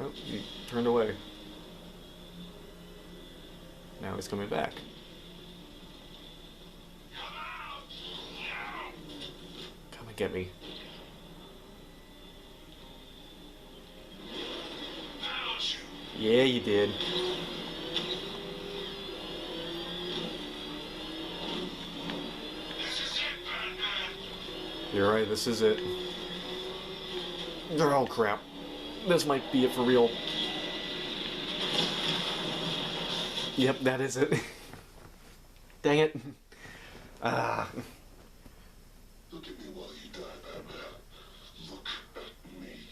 away. Oh, he turned away. Now he's coming back. Come out now. Come and get me. Found you. Yeah, you did. This is it, Batman. You're right, this is it. Oh crap. This might be it for real. Yep, that is it. Dang it. Ah. Look at me while you die, Batman. Look at me.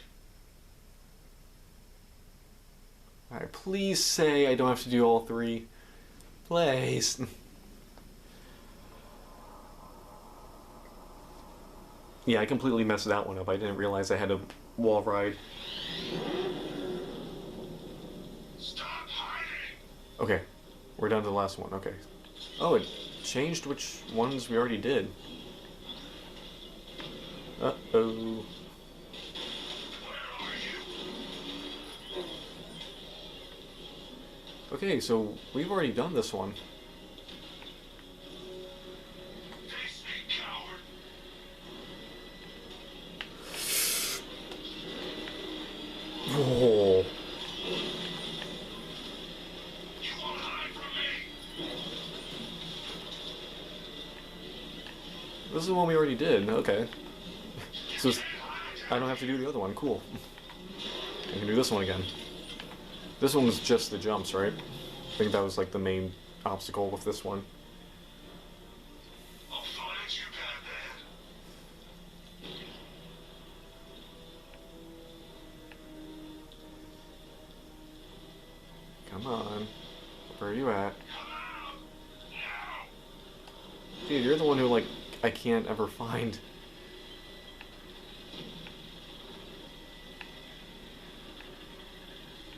Alright, please say I don't have to do all three. Please. Yeah, I completely messed that one up. I didn't realize I had a wall ride. Stop hiding. Okay, we're down to the last one. Okay. Oh, it changed which ones we already did. Uh-oh. Where are you? Okay, so we've already done this one. Face me, coward. Oh. You won't hide from me. This is the one we already did. Okay. So I don't have to do the other one. Cool. I can do this one again. This one was just the jumps, right? I think that was like the main obstacle with this one. I'll find you, Batman. Come on. Where are you at? Come out now. Dude, you're the one who, like, I can't ever find.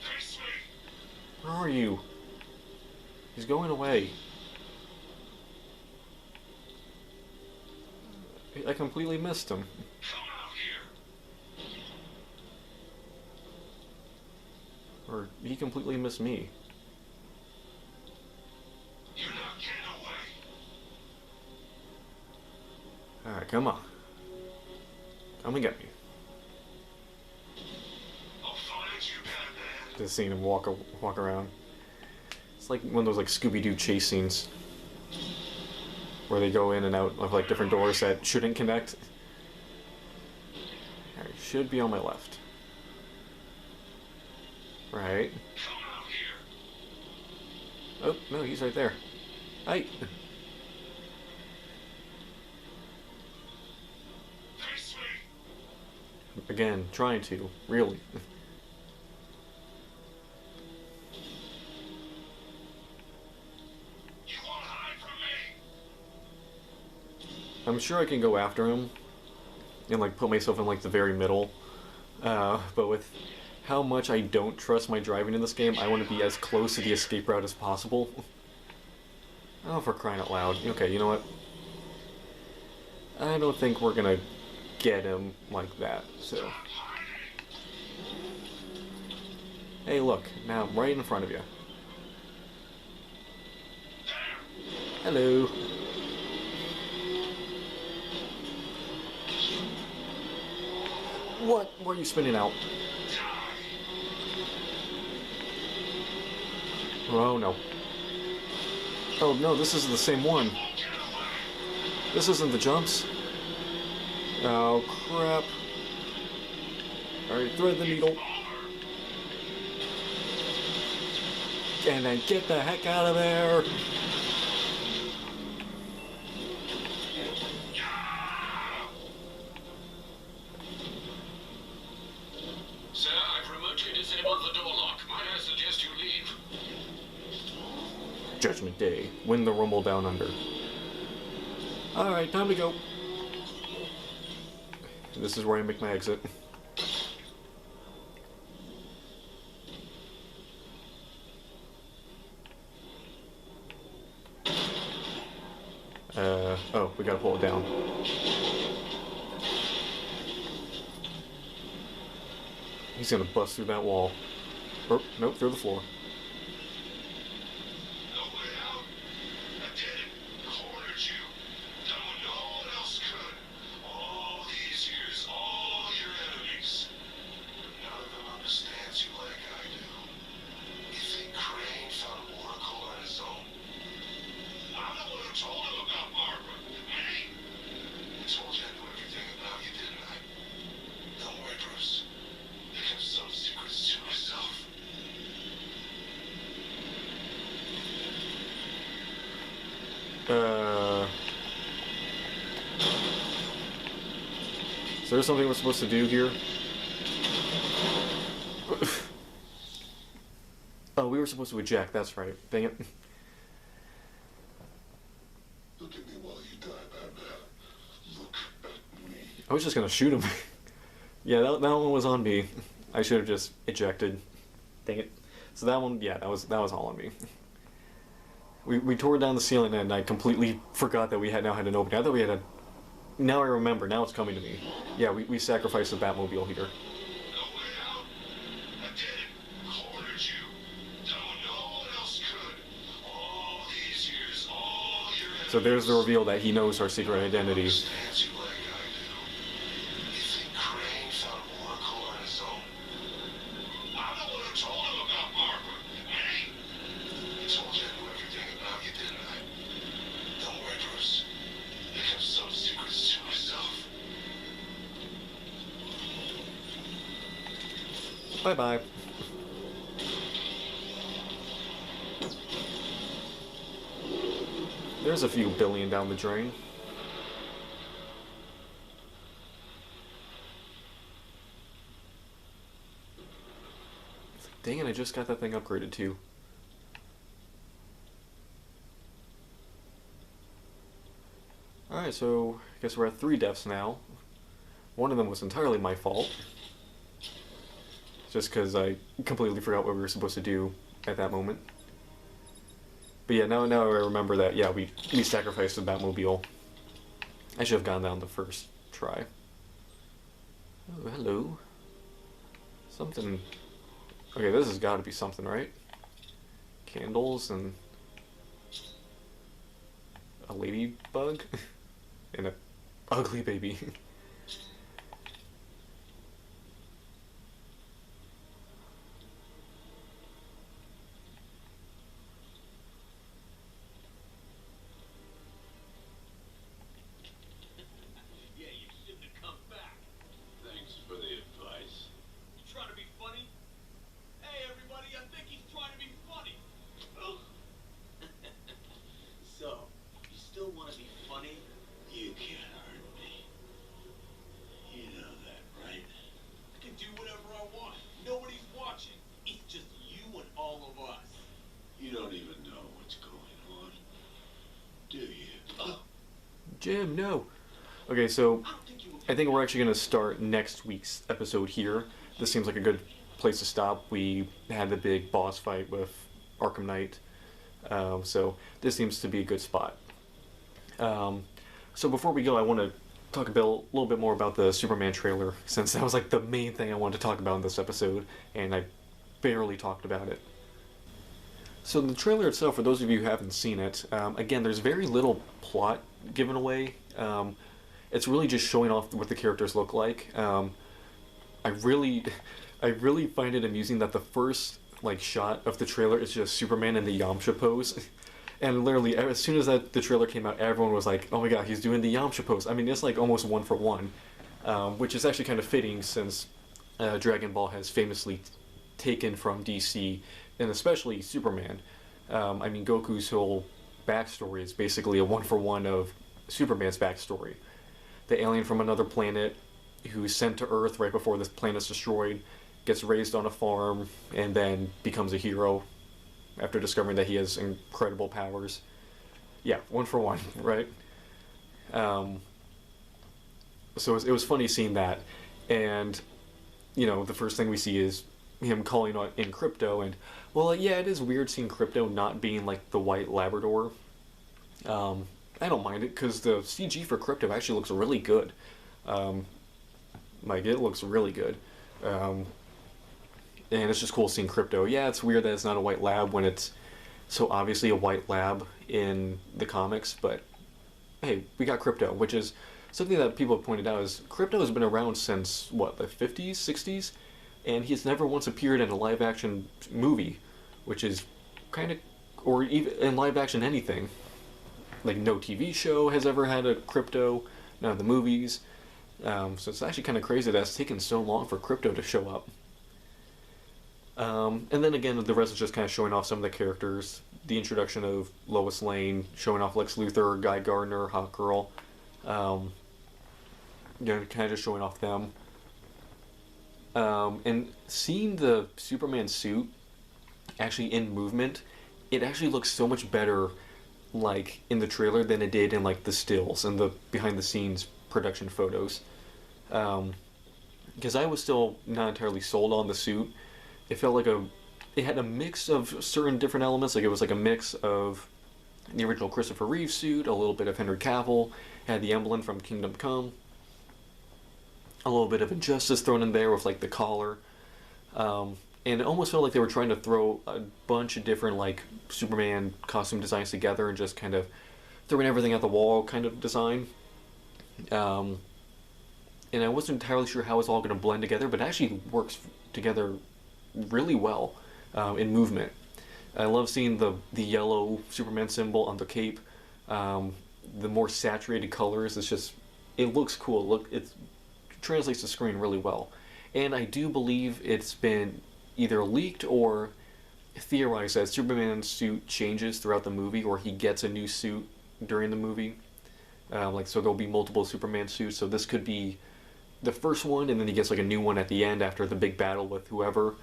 Face me. Where are you? He's going away. I completely missed him. Come out here. Or he completely missed me. You're not getting away. Alright, come on. Come and get me. I'll find you, Batman. Just seeing him walk around. It's like one of those like Scooby-Doo chase scenes. Where they go in and out of like different doors that shouldn't connect. Alright, should be on my left. Right. Come out here. Oh, no, he's right there. Hi. Face me. Again, trying to. Really. You won't hide from me. I'm sure I can go after him. And like put myself in like the very middle. But with how much I don't trust my driving in this game, I want to be as close to the escape route as possible. Oh, for crying out loud. Okay, you know what? I don't think we're gonna get him like that, so... Hey, look. Now I'm right in front of you. Hello. What were you spinning out? Oh no. Oh no, this is the same one. This isn't the jumps. Oh crap. Alright, thread the needle. And then get the heck out of there. Sir, I've remotely disabled the door lock. Might I suggest you leave? Judgment Day. Win the Rumble Down Under. Alright, time to go. This is where I make my exit. Oh, we gotta pull it down. He's gonna bust through that wall. Oh, nope, through the floor. No way out. I did it. Cornered you. Done what no one else could. All these years, all your enemies. None of them understands you like I do. You think Crane found Oracle on his own? I'm the one who told him about Barbara. Hey! I told you I knew everything about you, didn't I? Don't worry, Bruce. I kept some secrets to myself. Is there something we're supposed to do here? Oh, we were supposed to eject, that's right. Dang it. Look at me while you die, Batman. Look at me. I was just gonna shoot him. Yeah, that one was on me. I should have just ejected. Dang it. So that one, yeah, that was all on me. We tore down the ceiling and I completely forgot that we now had an opening. I thought we had a... Now I remember, now it's coming to me. Yeah, we sacrificed the Batmobile here. No way out. I did it. Cornered you. Done what no one else could. All these years, all your enemies. So there's the reveal that he knows our secret identity. Understands you like I do. You think Crane found Oracle on his own? I'm the one who told him about Barbara. Hey! I told you I knew everything about you, didn't I? Don't worry, Bruce. I kept some secrets to myself. Bye-bye. There's a few billion down the drain. Dang it, I just got that thing upgraded too. Alright, so I guess we're at 3 deaths now. One of them was entirely my fault. Just because I completely forgot what we were supposed to do at that moment. But yeah, now I remember that, yeah, we sacrificed the Batmobile. I should have gone down the first try. Oh, hello. Something... Okay, this has got to be something, right? Candles and... a ladybug? And a ugly baby. Yeah, you shouldn't have come back. Thanks for the advice. You trying to be funny? Hey, everybody, I think he's trying to be funny. So, you still want to be funny? You can't hurt me. You know that, right? I can do whatever I want. Nobody's watching. It's just you and all of us. You don't even know what's going on, do you? Jim, no. Okay, so I don't think you I think we're actually going to start next week's episode here. This seems like a good place to stop. We had the big boss fight with Arkham Knight, so this seems to be a good spot. So before we go, I want to talk a little bit more about the Superman trailer, since that was like the main thing I wanted to talk about in this episode, and I barely talked about it. So the trailer itself, for those of you who haven't seen it, again, there's very little plot given away. It's really just showing off what the characters look like. I really find it amusing that the first shot of the trailer is just Superman in the Yamcha pose. And literally, as soon as the trailer came out, everyone was like, oh my god, he's doing the Yamcha pose. I mean, it's like almost one for one, which is actually kind of fitting since Dragon Ball has famously taken from DC, and especially Superman. I mean, Goku's whole backstory is basically a one-for-one of Superman's backstory. The alien from another planet who's sent to Earth right before this planet's destroyed, gets raised on a farm, and then becomes a hero after discovering that he has incredible powers. Yeah, 1 for 1, right? So it was funny seeing that, and the first thing we see is him calling on in Crypto, and well, yeah, it is weird seeing Crypto not being like the white Labrador. I don't mind it because the CG for Crypto actually looks really good. It looks really good. And it's just cool seeing Crypto. Yeah, it's weird that it's not a white lab when it's so obviously a white lab in the comics, but hey, we got Crypto, which is something that people have pointed out is Crypto has been around since, what, the 50s, 60s? And he's never once appeared in a live-action movie, which is kind of, or even in live-action anything. Like, no TV show has ever had a Crypto, none of the movies. So it's actually kind of crazy that it's taken so long for Crypto to show up. And then again, the rest is just kind of showing off some of the characters. The introduction of Lois Lane, showing off Lex Luthor, Guy Gardner, Hawkgirl. Kind of just showing off them. And seeing the Superman suit actually in movement, it actually looks so much better, like, in the trailer than it did in, like, the stills and the behind-the-scenes production photos. Because I was still not entirely sold on the suit. It felt like it had a mix of certain different elements. Like, it was like a mix of the original Christopher Reeve suit, a little bit of Henry Cavill, had the emblem from Kingdom Come, a little bit of Injustice thrown in there with, like, the collar. And it almost felt like they were trying to throw a bunch of different, like, Superman costume designs together and just kind of throwing everything at the wall kind of design. And I wasn't entirely sure how it's all going to blend together, but it actually works together really well in movement. I love seeing the yellow Superman symbol on the cape. The more saturated colors, it looks cool. It translates to screen really well. And I do believe it's been either leaked or theorized that Superman's suit changes throughout the movie, or he gets a new suit during the movie. So there'll be multiple Superman suits, so this could be the first one, and then he gets like a new one at the end after the big battle with whoever.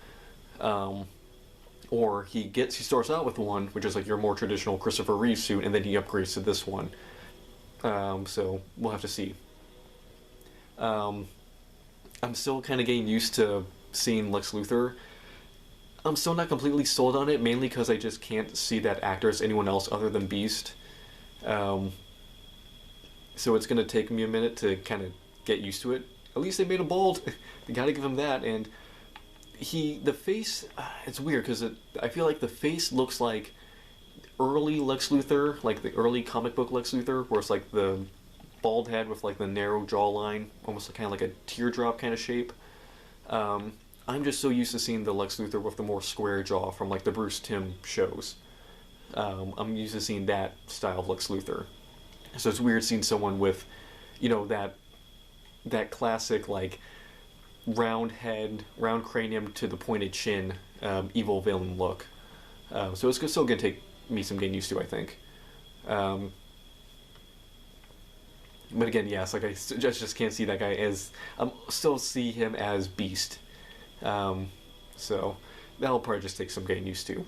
Or he starts out with one, which is like your more traditional Christopher Reeve suit, and then he upgrades to this one. So we'll have to see. I'm still kind of getting used to seeing Lex Luthor. I'm still not completely sold on it, mainly because I just can't see that actor as anyone else other than Beast. So it's going to take me a minute to kind of get used to it. At least they made him bald. They got to give him that. And the face, it's weird because I feel like the face looks like early Lex Luthor, like the early comic book Lex Luthor, where it's like the bald head with like the narrow jawline, almost kind of like a teardrop kind of shape. I'm just so used to seeing the Lex Luthor with the more square jaw from like the Bruce Timm shows. I'm used to seeing that style of Lex Luthor. So it's weird seeing someone with, that classic like round head, round cranium to the pointed chin, evil villain look. So it's still going to take me some getting used to, I think. But again, yes, like I just can't see that guy as, still see him as Beast. So that'll probably just take some getting used to.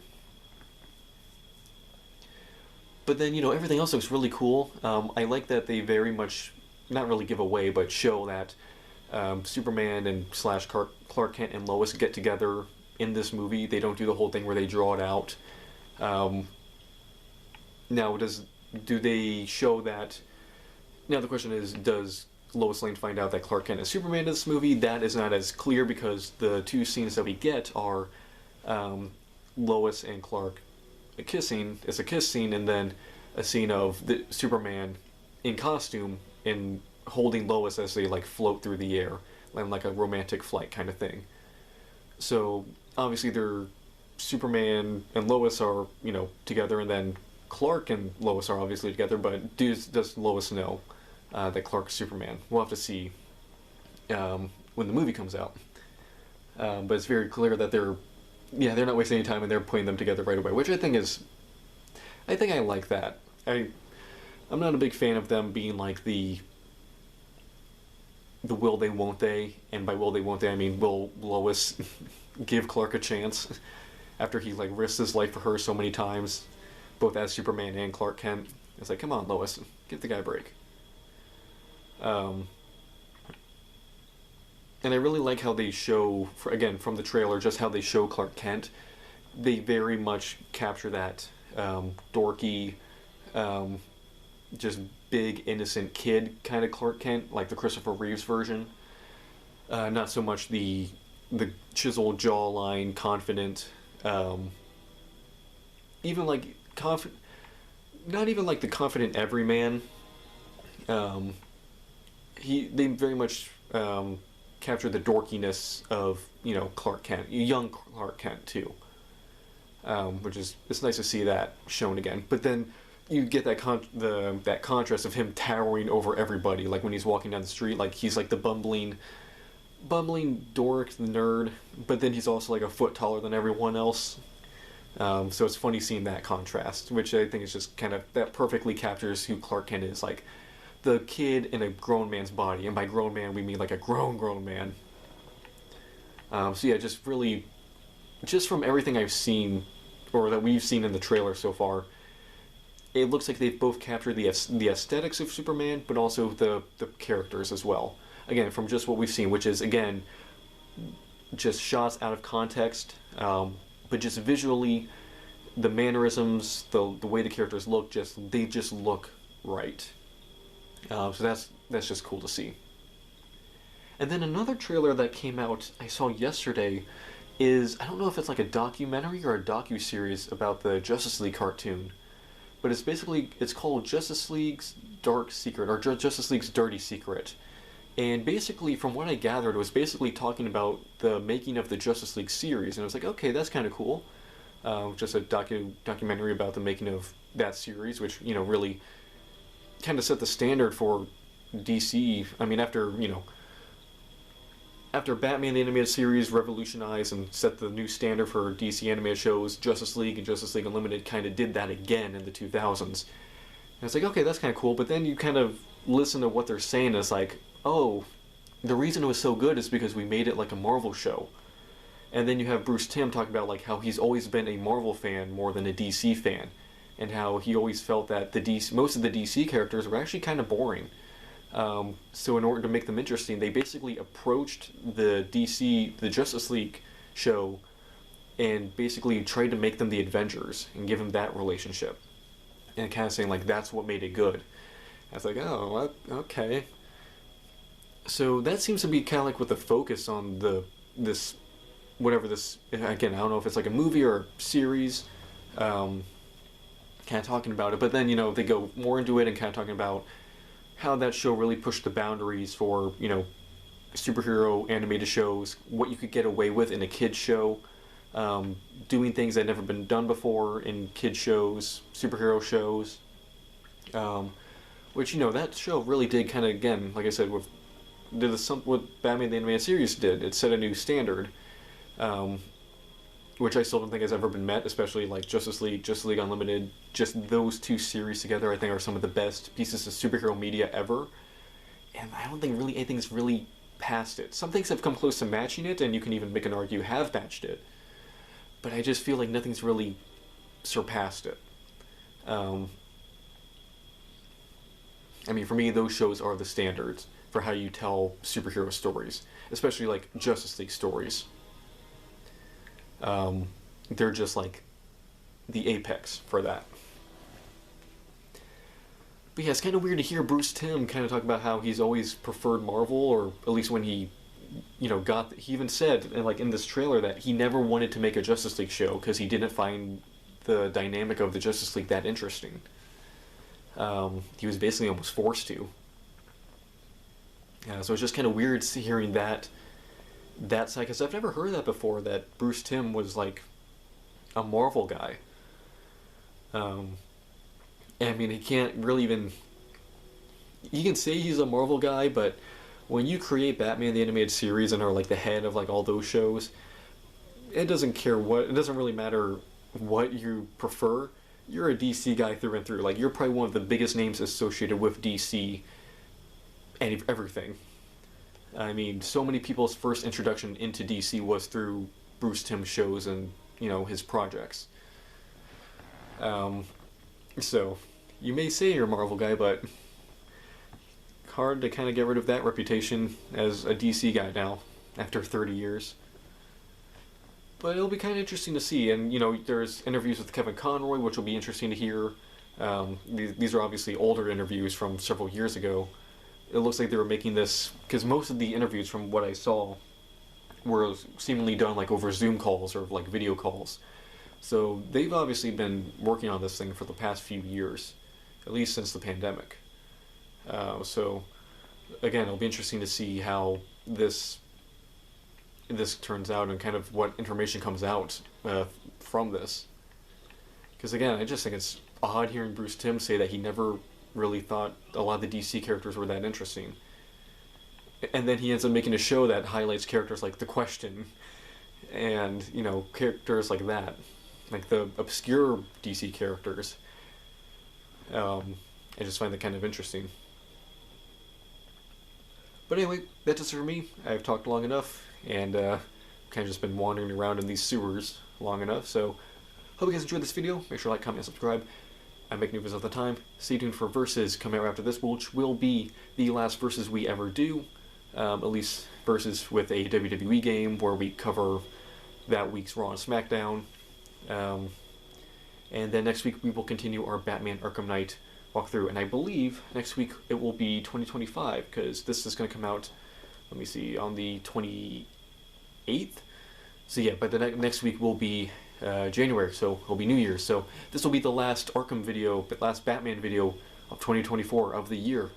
But then, everything else looks really cool. I like that they very much, not really give away, but show that Superman and / Clark Kent and Lois get together in this movie. They don't do the whole thing where they draw it out. Now, do they show that... Now the question is, does Lois Lane find out that Clark Kent is Superman in this movie? That is not as clear because the two scenes that we get are Lois and Clark kissing. It's a kiss scene, and then a scene of the Superman in costume and holding Lois as they like float through the air, like a romantic flight kind of thing. So obviously they're Superman and Lois are together, and then Clark and Lois are obviously together. But does Lois know that Clark is Superman? We'll have to see when the movie comes out. But it's very clear that they're not wasting any time and they're putting them together right away, which I think I like that. I'm not a big fan of them being like the will they, won't they, and by will they, won't they, I mean will Lois give Clark a chance? after he like risks his life for her so many times, both as Superman and Clark Kent. It's like, come on, Lois, give the guy a break. And I really like how they show, again, from the trailer, just how they show Clark Kent. They very much capture that dorky, just big, innocent kid kind of Clark Kent, like the Christopher Reeves version. Not so much the chiseled jawline, confident, even like not even like the confident everyman. They very much capture the dorkiness of, you know, Clark Kent, young Clark Kent too, which is, it's nice to see that shown again. But then you get that that contrast of him towering over everybody, like when he's walking down the street, like he's like the bumbling dork, the nerd, but then he's also like a foot taller than everyone else. So it's funny seeing that contrast, which I think is just kind of, that perfectly captures who Clark Kent is, like the kid in a grown man's body, and by grown man we mean like a grown man. So yeah, just really, just from everything I've seen, or that we've seen in the trailer so far, it looks like they've both captured the aesthetics of Superman, but also the characters as well. Again, from just what we've seen, which is, again, just shots out of context, but just visually, the mannerisms, the way the characters look, they just look right. So that's just cool to see. And then another trailer that came out, I saw yesterday, is, I don't know if it's like a documentary or a docu-series about the Justice League cartoon, but it's called Justice League's Dark Secret, or Justice League's Dirty Secret. And basically, from what I gathered, it was basically talking about the making of the Justice League series, and I was like, okay, that's kind of cool. Just a documentary about the making of that series, which, you know, really kind of set the standard for DC. I mean, after Batman the Animated Series revolutionized and set the new standard for DC animated shows, Justice League and Justice League Unlimited kind of did that again in the 2000s. And it's like, okay, that's kind of cool, but then you kind of listen to what they're saying, and it's like, oh, the reason it was so good is because we made it like a Marvel show. And then you have Bruce Timm talking about like how he's always been a Marvel fan more than a DC fan, and how he always felt that most of the DC characters were actually kind of boring. So in order to make them interesting, they basically approached the Justice League show, and basically tried to make them the Avengers and give them that relationship, and kind of saying like that's what made it good. I was like, oh, okay. So that seems to be kind of like with the focus on this again, I don't know if it's like a movie or a series, kind of talking about it, but then, you know, they go more into it and kind of talking about how that show really pushed the boundaries for, you know, superhero animated shows, what you could get away with in a kid's show, doing things that had never been done before in kid shows, superhero shows, which, you know, that show really did kind of, again, like I said, what Batman the Animated Series did. It set a new standard, which I still don't think has ever been met, especially like Justice League Unlimited. Just those two series together, I think, are some of the best pieces of superhero media ever. And I don't think really anything's really passed it. Some things have come close to matching it, and you can even make an argue have matched it. But I just feel like nothing's really surpassed it. I mean, for me, those shows are the standards for how you tell superhero stories, especially like Justice League stories. They're just like the apex for that. But yeah, it's kind of weird to hear Bruce Timm kind of talk about how he's always preferred Marvel, or at least when he, you know, he even said in this trailer that he never wanted to make a Justice League show because he didn't find the dynamic of the Justice League that interesting. He was basically almost forced to. So it's just kind of weird hearing that side, because I've never heard that before, that Bruce Timm was like a Marvel guy. I mean, he can't really even... He can say he's a Marvel guy, but when you create Batman the Animated Series and are like the head of like all those shows, it doesn't really matter what you prefer. You're a DC guy through and through. Like, you're probably one of the biggest names associated with DC and everything. I mean, so many people's first introduction into DC was through Bruce Timm shows and his projects. So you may say you're a Marvel guy, but hard to kind of get rid of that reputation as a DC guy now after 30 years. But it'll be kind of interesting to see, and there's interviews with Kevin Conroy, which will be interesting to hear. These are obviously older interviews from several years ago. It looks like they were making this because most of the interviews, from what I saw, were seemingly done like over Zoom calls or like video calls. So they've obviously been working on this thing for the past few years, at least since the pandemic. So again, it'll be interesting to see how this turns out and kind of what information comes out from this. Because again, I just think it's odd hearing Bruce Timm say that he never really thought a lot of the DC characters were that interesting. And then he ends up making a show that highlights characters like The Question and, characters like that. Like the obscure DC characters. I just find that kind of interesting. But anyway, that's it for me. I've talked long enough, and kind of just been wandering around in these sewers long enough. So, hope you guys enjoyed this video. Make sure to like, comment, and subscribe. I make new videos all the time. Stay tuned for Versus coming out after this, which will be the last Versus we ever do. At least Versus with a WWE game, where we cover that week's Raw and SmackDown. And then next week we will continue our Batman Arkham Knight walkthrough, and I believe next week it will be 2025, because this is going to come out, let me see, on the 28th. So yeah, but the next week will be January, so it'll be New Year's. So this will be the last Arkham video, the last Batman video of 2024 of the year.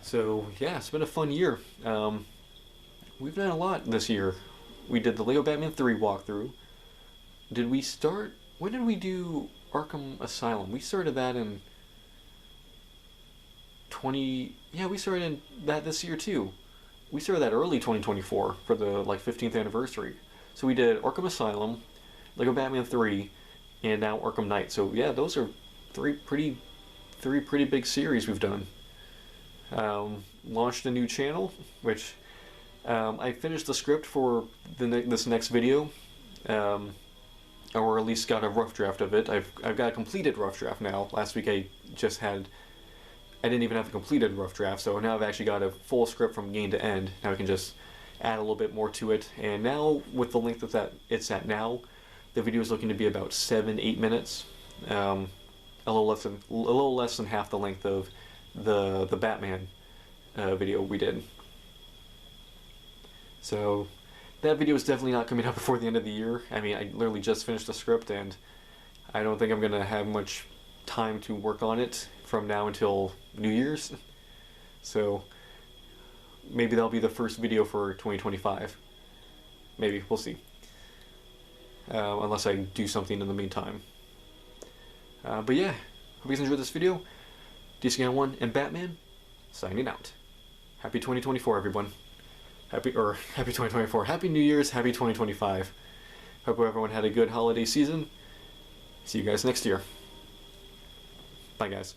So yeah, it's been a fun year. We've done a lot this year. We did the Lego Batman 3 walkthrough. Did we start? When did we do Arkham Asylum? We started that in we started in that this year too. We started that early 2024 for the 15th anniversary. So we did Arkham Asylum, Lego Batman 3, and now Arkham Knight. So yeah, those are three pretty big series we've done. Launched a new channel, which I finished the script for this next video, or at least got a rough draft of it. I've got a completed rough draft now. Last week I didn't even have a completed rough draft, so now I've actually got a full script from beginning to end. Now I can just add a little bit more to it, and now with the length that it's at now, the video is looking to be about 7-8 minutes, a little less than half the length of the Batman video we did. So that video is definitely not coming out before the end of the year. I mean, I literally just finished the script, and I don't think I'm gonna have much time to work on it from now until New Year's. So maybe that'll be the first video for 2025. Maybe, we'll see. Unless I do something in the meantime. But yeah, hope you guys enjoyed this video. Guy01 and Batman, signing out. Happy 2024, everyone. Happy 2024. Happy New Year's. Happy 2025. Hope everyone had a good holiday season. See you guys next year. Bye, guys.